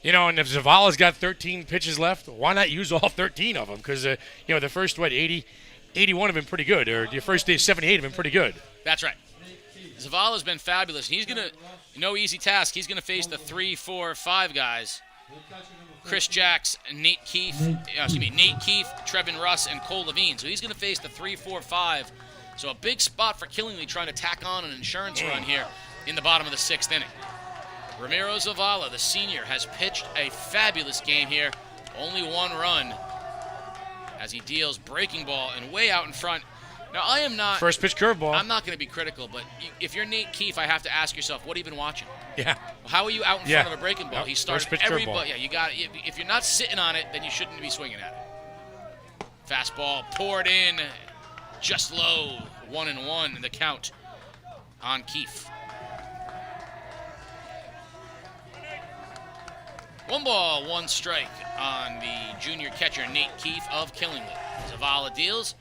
Speaker 4: and if Zavala's got 13 pitches left, why not use all 13 of them? Because the first 81 have been pretty good, or your first 78 have been pretty good.
Speaker 3: That's right. Zavala's been fabulous. He's going to, no easy task. He's going to face the 3, 4, 5 guys. Chris Jacks, Nate Keefe, Trevin Russ, and Cole Levine. So he's going to face the 3, 4, 5. So a big spot for Killingly trying to tack on an insurance run here in the bottom of the 6th inning. Ramiro Zavala, the senior, has pitched a fabulous game here. Only 1 run as he deals breaking ball and way out in front. Now, I am not...
Speaker 4: First pitch curveball.
Speaker 3: I'm not going to be critical, but if you're Nate Keefe, I have to ask yourself, what have you been watching?
Speaker 4: Yeah.
Speaker 3: How are you out in front of a breaking ball?
Speaker 4: Yep.
Speaker 3: He started
Speaker 4: First pitch
Speaker 3: every
Speaker 4: curveball.
Speaker 3: ball. Yeah, you got it. If you're not sitting on it, then you shouldn't be swinging at it. Fastball poured in, just low. 1-1 in the count on Keefe. 1 ball, 1 strike on the junior catcher, Nate Keefe of Killingly. Zavala deals.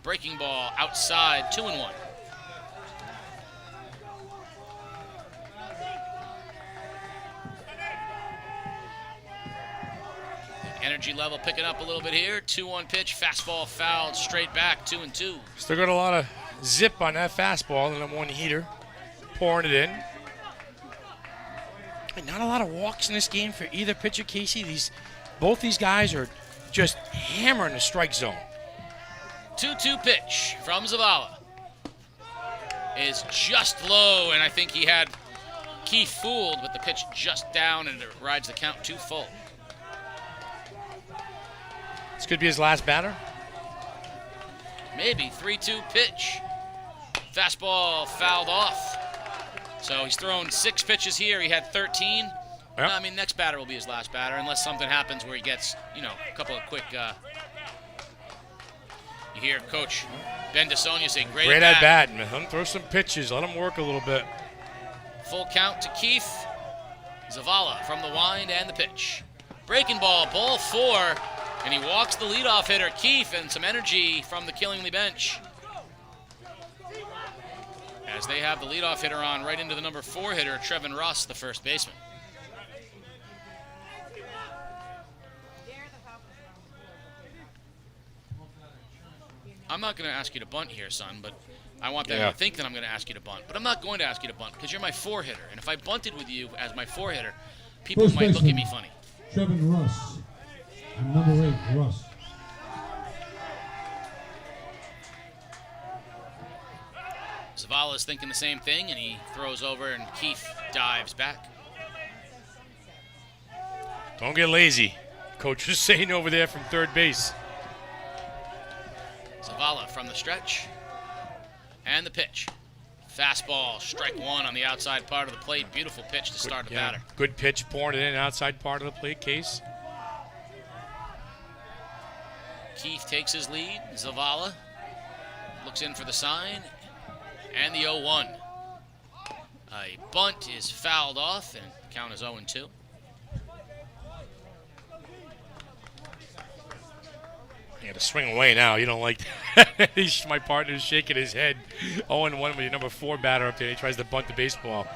Speaker 3: Breaking ball outside, 2-1. Energy level picking up a little bit here. 2-1 pitch, fastball fouled, straight back, 2-2.
Speaker 4: Still got a lot of zip on that fastball and then 1 heater, pouring it in. And not a lot of walks in this game for either pitcher, Casey. Both these guys are just hammering the strike zone.
Speaker 3: 2-2 pitch from Zavala is just low, and I think he had Keith fooled, but the pitch just down, and it rides the count 2 full.
Speaker 4: This could be his last batter.
Speaker 3: Maybe. 3-2 pitch. Fastball fouled off. So he's thrown 6 pitches here. He had 13.
Speaker 4: Yep.
Speaker 3: No, I mean, next batter will be his last batter, unless something happens where he gets, a couple of quick. You hear Coach Ben DeSonia say, great
Speaker 4: at bat, man. Let him throw some pitches. Let him work a little bit.
Speaker 3: Full count to Keefe. Zavala from the wind and the pitch. Breaking ball, ball 4, and he walks the leadoff hitter, Keefe, and some energy from the Killingly bench. As they have the leadoff hitter on right into the number 4 hitter, Trevin Russ, the first baseman. I'm not going to ask you to bunt here, son, but I want them to think that I'm going to ask you to bunt. But I'm not going to ask you to bunt because you're my 4 hitter. And if I bunted with you as my 4 hitter, people
Speaker 2: First
Speaker 3: might look
Speaker 2: baseman,
Speaker 3: at me funny.
Speaker 2: Trevin Russ. And number 8, Russ.
Speaker 3: Zavala's thinking the same thing, and he throws over, and Keith dives back.
Speaker 4: Don't get lazy. Coach was saying over there from third base.
Speaker 3: Zavala from the stretch. And the pitch. Fastball, strike one on the outside part of the plate. Beautiful pitch to start the batter.
Speaker 4: Good pitch, pouring it in outside part of the plate, Case.
Speaker 3: Keith takes his lead. Zavala looks in for the sign. And the 0-1. A bunt is fouled off, and count is 0-2.
Speaker 4: Yeah, to swing away now. You don't like that. My partner's shaking his head. 0-1 with your number 4 batter up there. He tries to bunt the baseball.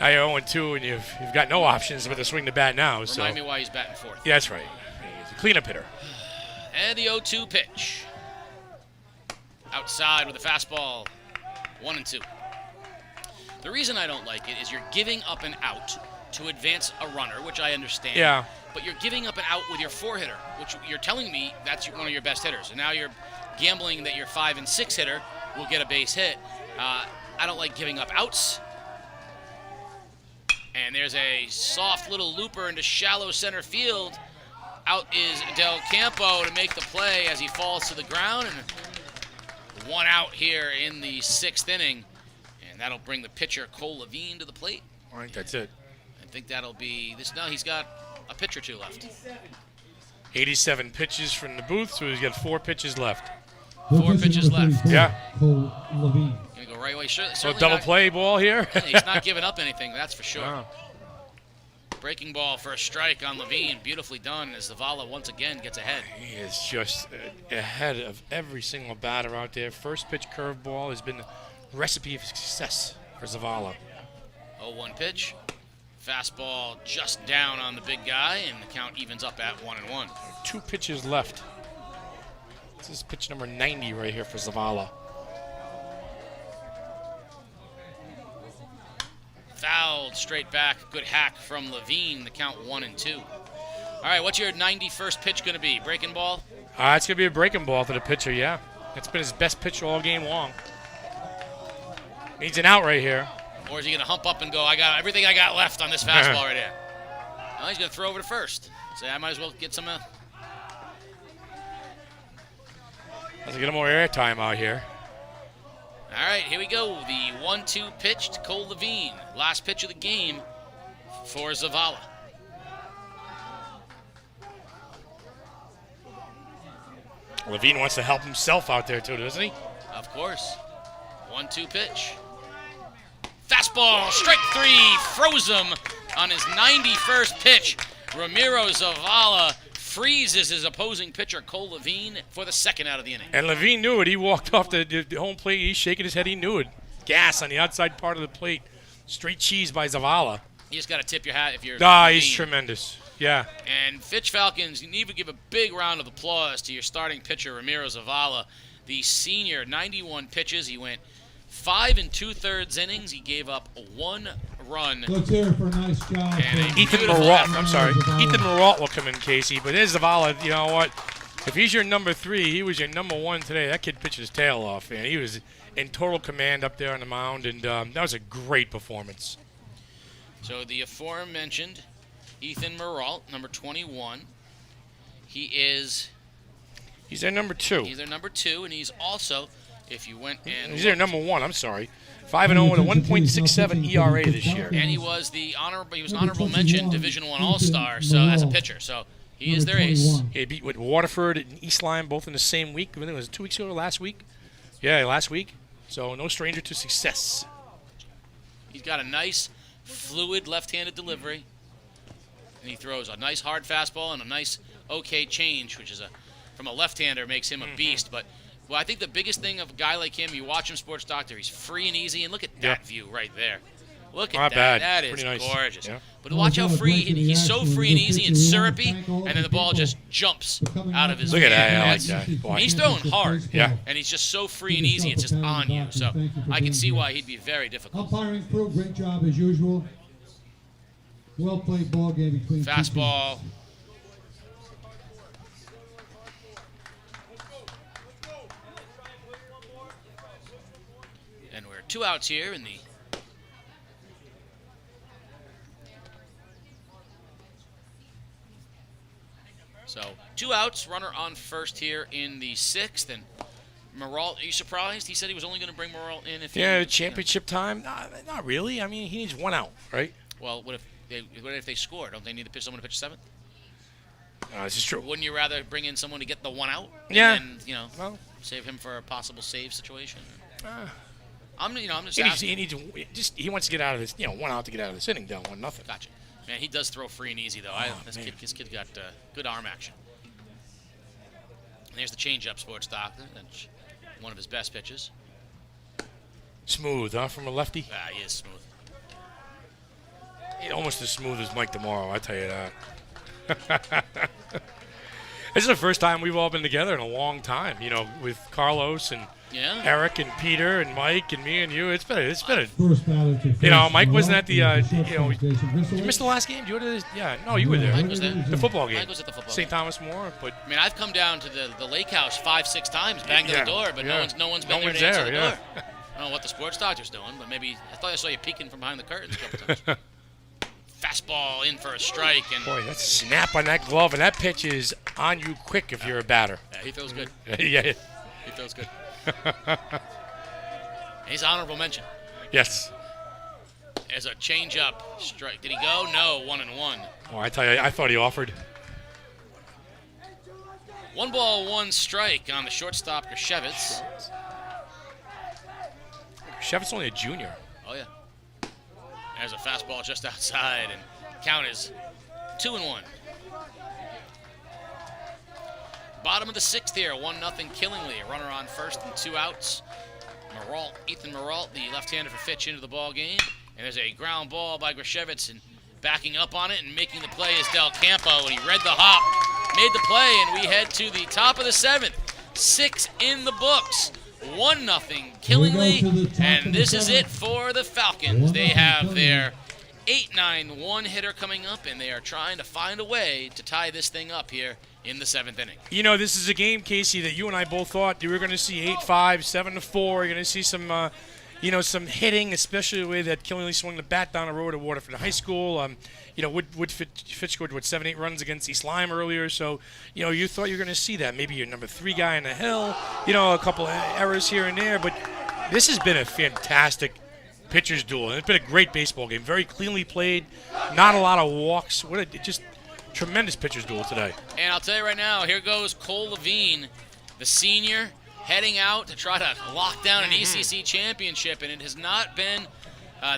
Speaker 4: Now you're 0-2, and you've got no options but to swing the bat now.
Speaker 3: Remind me why he's batting fourth.
Speaker 4: Yeah, that's right. He's a cleanup hitter.
Speaker 3: And the 0-2 pitch. Outside with a fastball. 1-2. The reason I don't like it is you're giving up an out to advance a runner, which I understand.
Speaker 4: Yeah.
Speaker 3: But you're giving up an out with your 4-hitter, which you're telling me that's one of your best hitters. And now you're gambling that your 5 and 6 hitter will get a base hit. I don't like giving up outs. And there's a soft little looper into shallow center field. Out is Del Campo to make the play as he falls to the ground. And 1 out here in the 6th inning. And that'll bring the pitcher Cole Levine to the plate.
Speaker 4: I think that's it.
Speaker 3: I think that'll be this. No, he's got a pitch or 2 left.
Speaker 4: 87 pitches from the booth, so he's got 4 pitches left.
Speaker 3: 4 pitches left.
Speaker 4: Yeah.
Speaker 2: Cole Levine.
Speaker 3: Gonna go right away. Sure,
Speaker 4: So double play ball here.
Speaker 3: He's not giving up anything, that's for sure.
Speaker 4: Wow.
Speaker 3: Breaking ball for a strike on Levine. Beautifully done as Zavala once again gets ahead.
Speaker 4: He is just ahead of every single batter out there. First pitch curveball has been the recipe of success for Zavala.
Speaker 3: 0-1 pitch. Fastball just down on the big guy, and the count evens up at 1-1.
Speaker 4: 2 pitches left. This is pitch number 90 right here for Zavala.
Speaker 3: Fouled straight back. Good hack from Levine. The count 1-2. All right, what's your 91st pitch going to be? Breaking ball?
Speaker 4: It's going to be a breaking ball to the pitcher, yeah. It's been his best pitch all game long. Needs an out right here.
Speaker 3: Or is he going to hump up and go, I got everything I got left on this fastball right here? No, he's going to throw over to first. Say, I might as well get some...
Speaker 4: Let's get him more airtime out here.
Speaker 3: All right, here we go. The 1-2 pitch to Cole Levine. Last pitch of the game for Zavala.
Speaker 4: Levine wants to help himself out there too, doesn't he?
Speaker 3: Of course. 1-2 pitch. Fastball, strike 3, froze him on his 91st pitch. Ramiro Zavala freezes his opposing pitcher, Cole Levine, for the 2nd out of the inning.
Speaker 4: And Levine knew it. He walked off the home plate. He's shaking his head. He knew it. Gas on the outside part of the plate. Straight cheese by Zavala.
Speaker 3: You just got to tip your hat if you're
Speaker 4: He's tremendous. Yeah.
Speaker 3: And Fitch Falcons, you need to give a big round of applause to your starting pitcher, Ramiro Zavala. The senior, 91 pitches. He went 5 2/3 innings. He gave up 1 run.
Speaker 2: Let's hear it for a nice job.
Speaker 4: Ethan Maralt will come in, Casey. But there's Zavala. You know what? If he's your number 3, he was your number 1 today. That kid pitched his tail off, man. He was in total command up there on the mound, and that was a great performance.
Speaker 3: So the aforementioned Ethan Maralt, number 21. He's
Speaker 4: their number 2.
Speaker 3: He's their number 2, and he's also, if you went and
Speaker 4: he's their number 1. I'm sorry. 5-0 with a 1.67 ERA this year.
Speaker 3: And he was honorable mention Division I All-Star, so as a pitcher. So he is their ace.
Speaker 4: He beat with Waterford and East Lyme both in the same week. I think it was 2 weeks ago, last week. Yeah, last week. So no stranger to success.
Speaker 3: He's got a nice, fluid left-handed delivery. And he throws a nice hard fastball and a nice okay change, which is from a left-hander makes him a beast. But I think the biggest thing of a guy like him, you watch him, Sports Doctor, he's free and easy. And look at that view right there. Look at
Speaker 4: Not
Speaker 3: that.
Speaker 4: bad.
Speaker 3: That is
Speaker 4: Pretty nice.
Speaker 3: gorgeous.
Speaker 4: Yeah.
Speaker 3: But watch how free he's so free and easy and syrupy, and then the ball just jumps out of his
Speaker 4: Look at that.
Speaker 3: hand.
Speaker 4: I like that. Boy.
Speaker 3: He's throwing hard.
Speaker 4: Yeah.
Speaker 3: And he's just so free and easy, it's just on you. So I can see why he'd be very difficult.
Speaker 2: Umpiring crew, great job as usual. Well played ball game between
Speaker 3: Fastball. And we're 2 outs here in the So 2 outs, runner on first here in the 6th, and Moralt, are you surprised? He said he was only going to bring Moralt in if
Speaker 4: championship time? Not really. I mean, he needs 1 out, right?
Speaker 3: Well, what if they score? Don't they need to pitch someone to pitch 7th?
Speaker 4: This is true.
Speaker 3: Wouldn't you rather bring in someone to get the 1 out?
Speaker 4: Yeah.
Speaker 3: And then, save him for a possible save situation? I'm just asking.
Speaker 4: He wants to get out of this, 1 out to get out of this inning, down 1-0.
Speaker 3: Gotcha. Man, he does throw free and easy, though. This kid got good arm action. And there's the changeup, Sports Doctor. That's one of his best pitches.
Speaker 4: Smooth, huh, from a lefty?
Speaker 3: He is smooth.
Speaker 4: He's almost as smooth as Mike tomorrow, I tell you that. This is the first time we've all been together in a long time, with Carlos and Eric and Peter and Mike and me and you. It's been a Mike wasn't at the you missed the last game. You were there? Yeah, no, you were there.
Speaker 3: Mike was there.
Speaker 4: The football game.
Speaker 3: Mike was at the football
Speaker 4: St.
Speaker 3: game.
Speaker 4: Thomas More, but
Speaker 3: I mean, I've come down to the lake house 5-6 times, banged on the door, but no one's been there to answer the door. I don't know what the sports doctor's doing, but maybe I thought I saw you peeking from behind the curtains a couple times. Fastball in for a strike, and
Speaker 4: boy, that snap on that glove, and that pitch is on you quick if you're a batter.
Speaker 3: Yeah, he feels good.
Speaker 4: Yeah,
Speaker 3: he feels good. He's honorable mention.
Speaker 4: Yes.
Speaker 3: As a change-up strike. Did he go? No, 1-1.
Speaker 4: Oh, I tell you, I thought he offered.
Speaker 3: 1 ball, 1 strike on the shortstop, Grishevitz.
Speaker 4: Grishevitz only a junior.
Speaker 3: Oh, yeah. There's a fastball just outside, and count is 2-1. Bottom of the 6th here, 1-0 Killingly. A runner on first and 2 outs. Ethan Moralt, the left-hander for Fitch, into the ball game. And there's a ground ball by Grishevitz, and backing up on it and making the play is Del Campo, and he read the hop, made the play, and we head to the top of the 7th. 6 in the books. 1-0 Killingly, and this is it for the Falcons. They have their 8-9 one-hitter coming up, and they are trying to find a way to tie this thing up here in the 7th inning.
Speaker 4: This is a game, Casey, that you and I both thought you were going to see 8-5, 7-4. You're going to see some, some hitting, especially the way that Killingly swung the bat down the road at Waterford High School. Fitch scored 7-8 runs against East Lyme earlier, so you thought you were going to see that. Maybe your number 3 guy in the hill, a couple of errors here and there, but this has been a fantastic pitcher's duel, and it's been a great baseball game. Very cleanly played, not a lot of walks. Just tremendous pitcher's duel today.
Speaker 3: And I'll tell you right now, here goes Cole Levine, the senior, heading out to try to lock down an ECC championship, and it has not been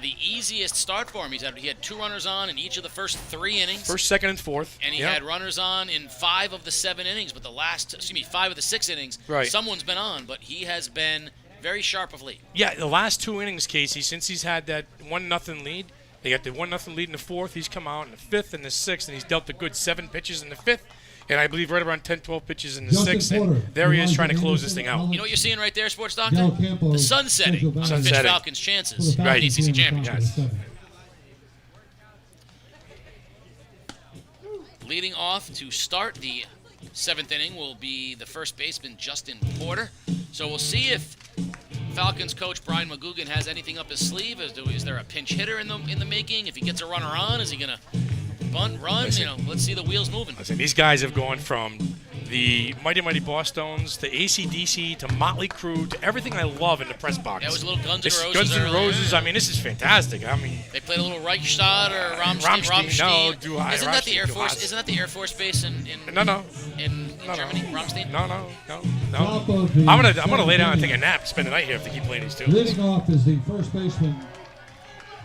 Speaker 3: the easiest start for him. He had 2 runners on in each of the first 3 innings.
Speaker 4: First, second, and fourth.
Speaker 3: And he had runners on in 5 of the 7 innings, but 5 of the 6 innings, someone's been on, but he has been very sharp of late.
Speaker 4: Yeah, the last 2 innings, Casey, since he's had that 1-0 lead, they got the 1-0 lead in the 4th. He's come out in the 5th and the 6th, and he's dealt a good 7 pitches in the 5th. And I believe right around 10, 12 pitches in the 6th. And there he is trying to close this thing out.
Speaker 3: You know what you're seeing right there, Sports Doctor? The sun setting on the Fitch Falcons' chances for the ECC championship.
Speaker 4: Yes.
Speaker 3: Leading off to start the 7th inning will be the first baseman, Justin Porter. So we'll see if Falcons coach Brian McGugan has anything up his sleeve. Is there a pinch hitter in the making? If he gets a runner on, is he going to bunt, run? Let's see the wheels moving.
Speaker 4: Listen, these guys have gone from the Mighty Mighty Bosstones to AC/DC to Motley Crue to everything I love in the press box.
Speaker 3: That was a little Guns N' Roses.
Speaker 4: Guns N' Roses. I mean, this is fantastic. I mean,
Speaker 3: they played a little Reichstad or Rammstein.
Speaker 4: No,
Speaker 3: isn't that the Air Force? Isn't that the Air Force base in Germany? Rammstein?
Speaker 4: No. I'm gonna lay down and take a nap, spend the night here if they keep playing these 2.
Speaker 2: Leading off is the first baseman,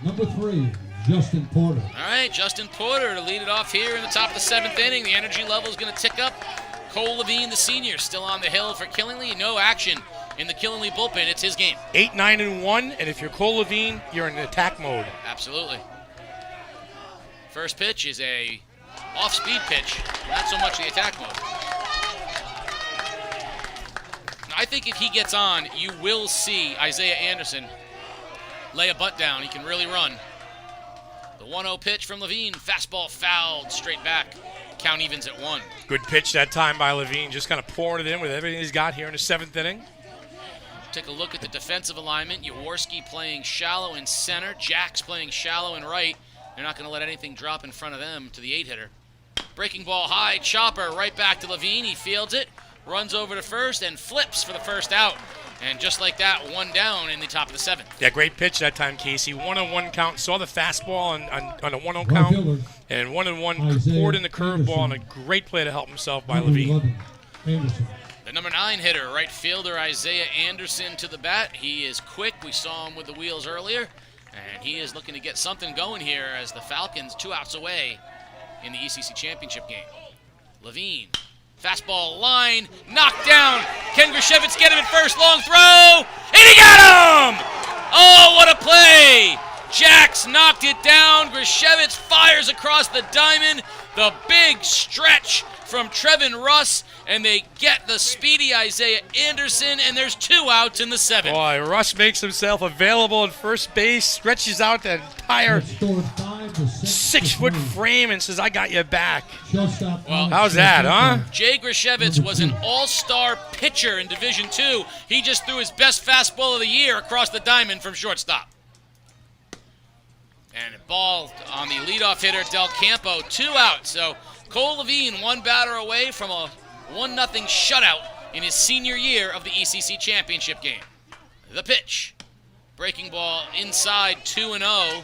Speaker 2: number 3, Justin Porter.
Speaker 3: All right, Justin Porter to lead it off here in the top of the 7th inning. The energy level is going to tick up. Cole Levine, the senior, still on the hill for Killingly. No action in the Killingly bullpen. It's his game.
Speaker 4: 8-9-1, and if you're Cole Levine, you're in attack mode.
Speaker 3: Absolutely. First pitch is a off-speed pitch, not so much the attack mode. I think if he gets on, you will see Isaiah Anderson lay a bunt down. He can really run. The 1-0 pitch from Levine. Fastball fouled straight back. Count evens at 1.
Speaker 4: Good pitch that time by Levine. Just kind of pouring it in with everything he's got here in the 7th inning.
Speaker 3: take a look at the defensive alignment. Jaworski playing shallow in center. Jacks playing shallow in right. They're not going to let anything drop in front of them to the 8-hitter. Breaking ball high, chopper right back to Levine. He fields it, runs over to first, and flips for the first out. And just like that, one down in the top of the 7th.
Speaker 4: Yeah, great pitch that time, Casey. 1-on-1 count. Saw the fastball on a 1-0 count. And 1-1 poured in the curveball, and a great play to help himself by Levine.
Speaker 3: The number 9 hitter, right fielder Isaiah Anderson to the bat. He is quick. We saw him with the wheels earlier. And he is looking to get something going here as the Falcons 2 outs away in the ECC Championship game. Levine, fastball line, knocked down. Ken Grishevitz get him at first, long throw, and he got him! Oh, what a play! Jacks knocked it down. Grishevitz fires across the diamond. The big stretch from Trevin Russ, and they get the speedy Isaiah Anderson, and there's 2 outs in the 7th.
Speaker 4: Boy, Russ makes himself available at first base, stretches out that entire 6-foot frame and says, I got you back.
Speaker 3: Well,
Speaker 4: how's that, huh?
Speaker 3: Jay Grishevitz was an all-star pitcher in Division II. He just threw his best fastball of the year across the diamond from shortstop. And a ball on the leadoff hitter, Del Campo, 2 outs. So Cole Levine, 1 batter away from a 1-0 shutout in his senior year of the ECC Championship game. The pitch. Breaking ball inside, 2-0.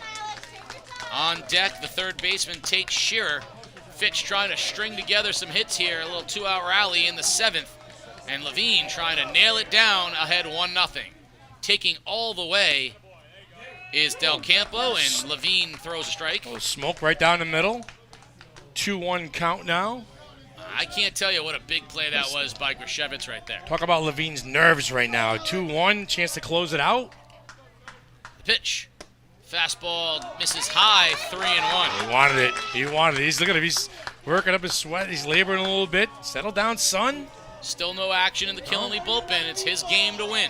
Speaker 3: On deck, the third baseman, Tate Shearer. Fitch trying to string together some hits here. A little 2-out rally in the 7th. And Levine trying to nail it down ahead 1-0. Taking all the way is Del Campo, and Levine throws a strike.
Speaker 4: Oh, smoke right down the middle. 2-1 count now.
Speaker 3: I can't tell you what a big play that was by Grishevitz right there.
Speaker 4: Talk about Levine's nerves right now. 2-1, chance to close it out.
Speaker 3: The pitch. Fastball misses high, 3-1.
Speaker 4: He wanted it. He wanted it. He's looking at he's working up his sweat. He's laboring a little bit. Settle down, son.
Speaker 3: Still no action in the Killenly bullpen. It's his game to win.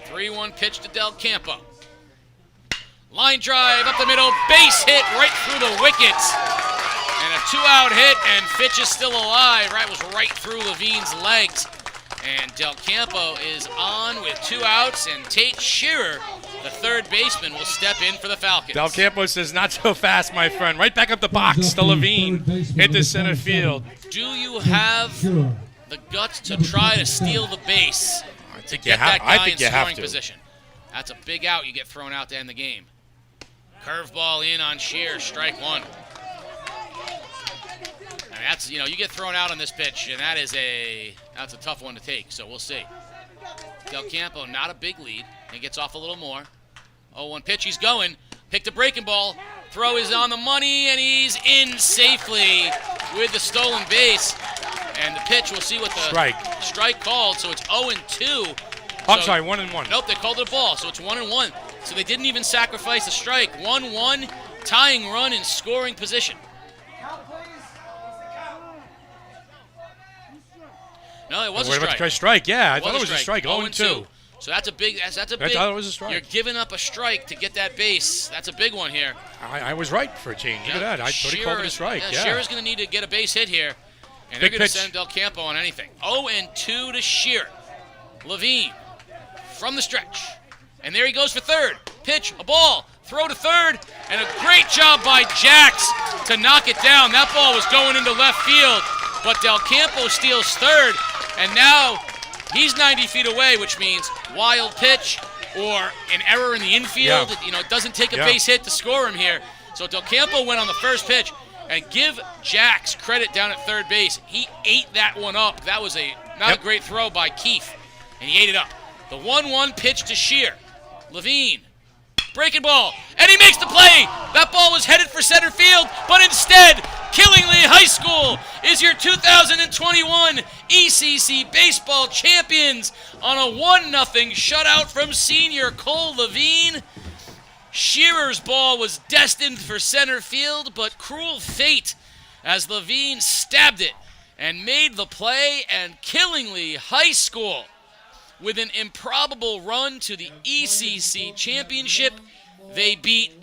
Speaker 3: 3-1 pitch to Del Campo. Line drive up the middle, base hit right through the wickets. And a 2-out hit, and Fitch is still alive. Right, was right through Levine's legs. And Del Campo is on with 2 outs, and Tate Shearer, the third baseman, will step in for the Falcons.
Speaker 4: Del Campo says, not so fast, my friend. Right back up the box to Levine. Hit the center field.
Speaker 3: Do you have the guts to try to steal the base to get that guy in scoring position? That's a big out you get thrown out to end the game. Curveball in on Shearer, strike 1. And that's, you get thrown out on this pitch, and that's a tough one to take, so we'll see. Del Campo, not a big lead. He gets off a little more. 0-1 pitch, he's going. Picked a breaking ball. Throw is on the money, and he's in safely with the stolen base. And the pitch, we'll see what the strike called, so it's 0-2.
Speaker 4: I'm sorry, 1-1.
Speaker 3: Nope, they called it a ball, so it's 1-1. So they didn't even sacrifice a strike. 1-1, tying run in scoring position. No, it was a strike.
Speaker 4: What about strike? Yeah, I thought it was a strike. 0-2.
Speaker 3: So that's a big. I thought it was a strike. You're giving up a strike to get that base. That's a big one here.
Speaker 4: I was right for a change. Look at that. I thought he called it a strike. Yeah.
Speaker 3: Shearer's going to need to get a base hit here, and they're going to send Del Campo on anything. 0-2 to Shearer. Levine from the stretch, and there he goes for third. Pitch, a ball, throw to third, and a great job by Jacks to knock it down. That ball was going into left field, but Del Campo steals third, and now he's 90 feet away, which means wild pitch or an error in the infield. Yeah. It doesn't take a base hit to score him here. So Del Campo went on the first pitch, and give Jacks credit down at third base. He ate that one up. That was not a great throw by Keefe, and he ate it up. The 1-1 pitch to Shearer. Levine, breaking ball, and he makes the play. That ball was headed for center field, but instead, Killingley High School is your 2021 ECC Baseball champions on a 1-0 shutout from senior Cole Levine. Shearer's ball was destined for center field, but cruel fate as Levine stabbed it and made the play, and Killingley High School, with an improbable run to the ECC championship, they beat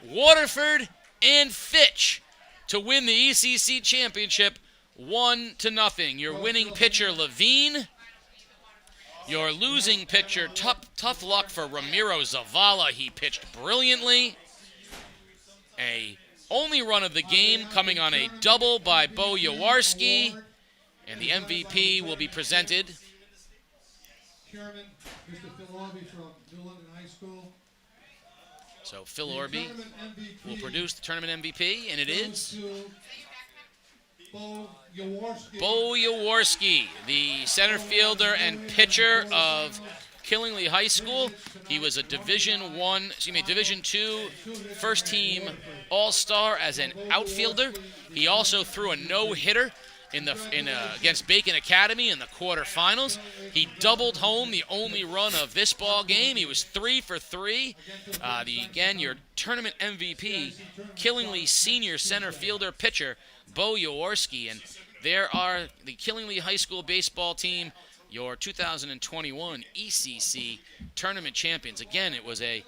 Speaker 3: Waterford and Fitch to win the ECC championship 1-0. Your winning pitcher, Levine, Your losing pitcher, tough luck for Ramiro Zavala. He pitched brilliantly. A only run of the game coming on a double by Bo Jaworski. And the MVP will be presented.
Speaker 2: Chairman, Mr. Phil Orby from New London High School.
Speaker 3: So Phil Orby will produce the tournament MVP, and it is
Speaker 2: Bo Jaworski.
Speaker 3: Bo Jaworski, the center fielder and pitcher of Killingly High School. He was a Division II first team All-Star as an outfielder. He also threw a no-hitter against Bacon Academy in the quarterfinals. He doubled home the only run of this ball game. He was 3 for 3. Your tournament MVP, Killingly senior center fielder pitcher Bo Jaworski, and there are the Killingly High School baseball team, your 2021 ECC tournament champions. Again, it was a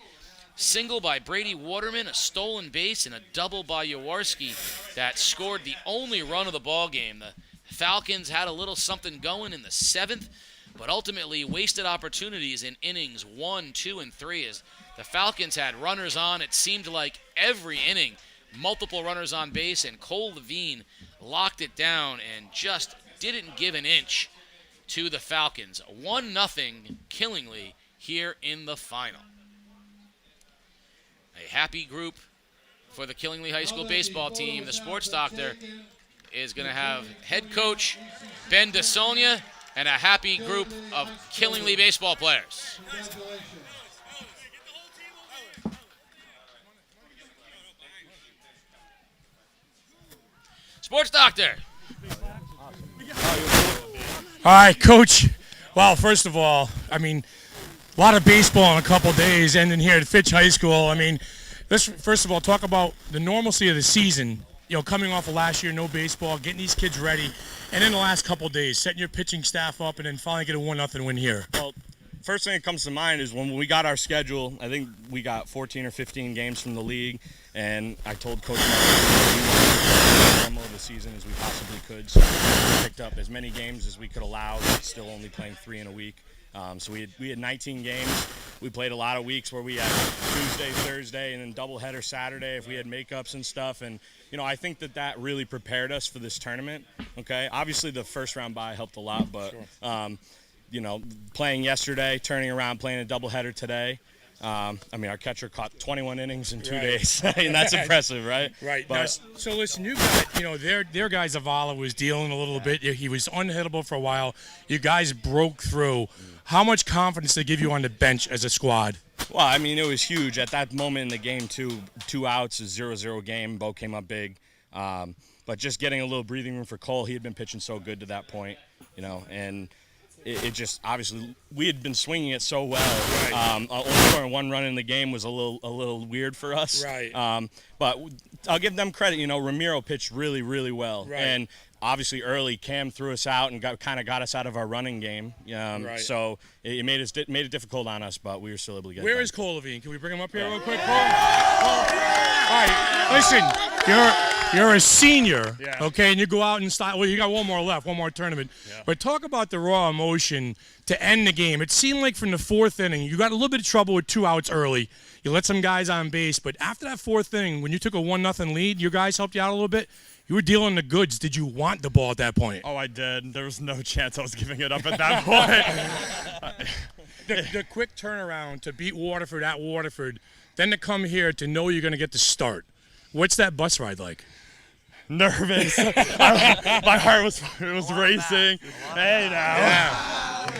Speaker 3: single by Brady Waterman, a stolen base, and a double by Jaworski that scored the only run of the ball game. The Falcons had a little something going in the 7th, but ultimately wasted opportunities in innings 1, 2, and 3 as the Falcons had runners on. It seemed like every inning, multiple runners on base, and Cole Levine locked it down and just didn't give an inch to the Falcons. 1-0 Killingly here in the final. A happy group for the Killingly High School baseball team. The sports doctor is going to have head coach Ben DeSonia and a happy group of Killingly baseball players. Sports doctor.
Speaker 4: All right, Coach. Well, first of all, I mean, a lot of baseball in a couple days, ending here at Fitch High School. I mean, let's first of all talk about the normalcy of the season. You know, coming off of last year, no baseball, getting these kids ready, and then the last couple days, setting your pitching staff up, and then finally get a 1-0 win here.
Speaker 6: Well, first thing that comes to mind is when we got our schedule, I think we got 14 or 15 games from the league, and I told Coach Martin we wanted to play as normal of the season as we possibly could, so we picked up as many games as we could allow, still only playing 3 in a week. So we had 19 games. We played a lot of weeks where we had Tuesday, Thursday, and then doubleheader Saturday if we had makeups and stuff. And, you know, I think that really prepared us for this tournament, okay? Obviously, the first round bye helped a lot, but, you know, playing yesterday, turning around, playing a doubleheader today. I mean, our catcher caught 21 innings in 2 days. I mean, that's impressive, right?
Speaker 4: Right.
Speaker 6: But,
Speaker 4: now, so listen, you got, you know, their guy Zavala was dealing a little bit. He was unhittable for a while. You guys broke through. How much confidence did they give you on the bench as a squad?
Speaker 6: Well, I mean, it was huge. At that moment in the game, 2 outs, a 0-0 game. Bo came up big. But just getting a little breathing room for Cole, he had been pitching so good to that point, you know, and it just obviously we had been swinging it so well. Right. Only scoring 1 run in the game was a little weird for us.
Speaker 4: Right.
Speaker 6: But I'll give them credit. You know, Ramiro pitched really, really well.
Speaker 4: Right.
Speaker 6: And obviously early, Cam threw us out and got us out of our running game. Right. So it made it difficult on us, but we were still able to get it
Speaker 4: Where
Speaker 6: done.
Speaker 4: is Cole Levine? Can we bring him up here real quick, Cole? All right, listen, you're a senior, okay, and you go out and start. Well, you got one more tournament. Yeah. But talk about the raw emotion to end the game. It seemed like from the 4th inning, you got a little bit of trouble with 2 outs early. You let some guys on base, but after that 4th inning, when you took a 1-0 lead, your guys helped you out a little bit. You were dealing the goods. Did you want the ball at that point?
Speaker 6: Oh, I did. There was no chance I was giving it up at that point.
Speaker 4: The quick turnaround to beat Waterford at Waterford, then to come here to know you're going to get the start. What's that bus ride like?
Speaker 6: Nervous. My heart was racing. Hey, now.
Speaker 4: Yeah.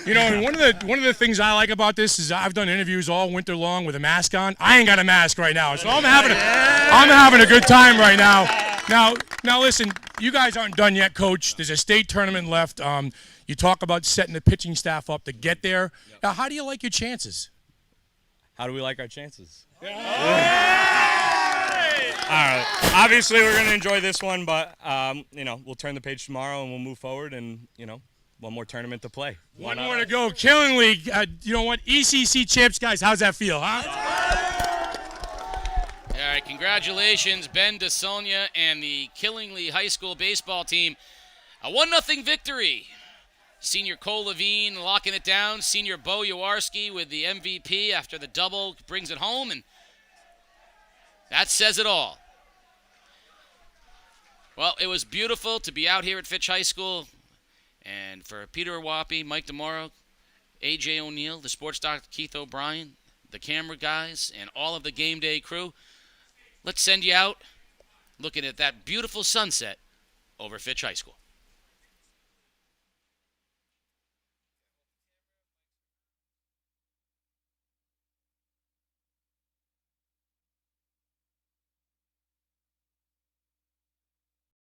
Speaker 4: You know, and one of the things I like about this is I've done interviews all winter long with a mask on. I ain't got a mask right now, so I'm having a good time right now. Now listen, you guys aren't done yet, Coach. There's a state tournament left. You talk about setting the pitching staff up to get there. Yep. Now, how do you like your chances?
Speaker 6: How do we like our chances? All right. Obviously, we're going to enjoy this one, but, you know, we'll turn the page tomorrow and we'll move forward and, you know, one more tournament to play.
Speaker 4: One more to go. Killingly, you know what? ECC champs, guys, how's that feel, huh?
Speaker 3: All right, congratulations, Ben DeSonia and the Killingly High School baseball team. A 1-0 victory Senior Cole Levine locking it down. Senior Bo Yawarski with the MVP after the double brings it home, and that says it all. Well, it was beautiful to be out here at Fitch High School. And for Peter Wappy, Mike DeMoro, A.J. O'Neill, the sports doctor Keith O'Brien, the camera guys, and all of the game day crew, let's send you out looking at that beautiful sunset over Fitch High School.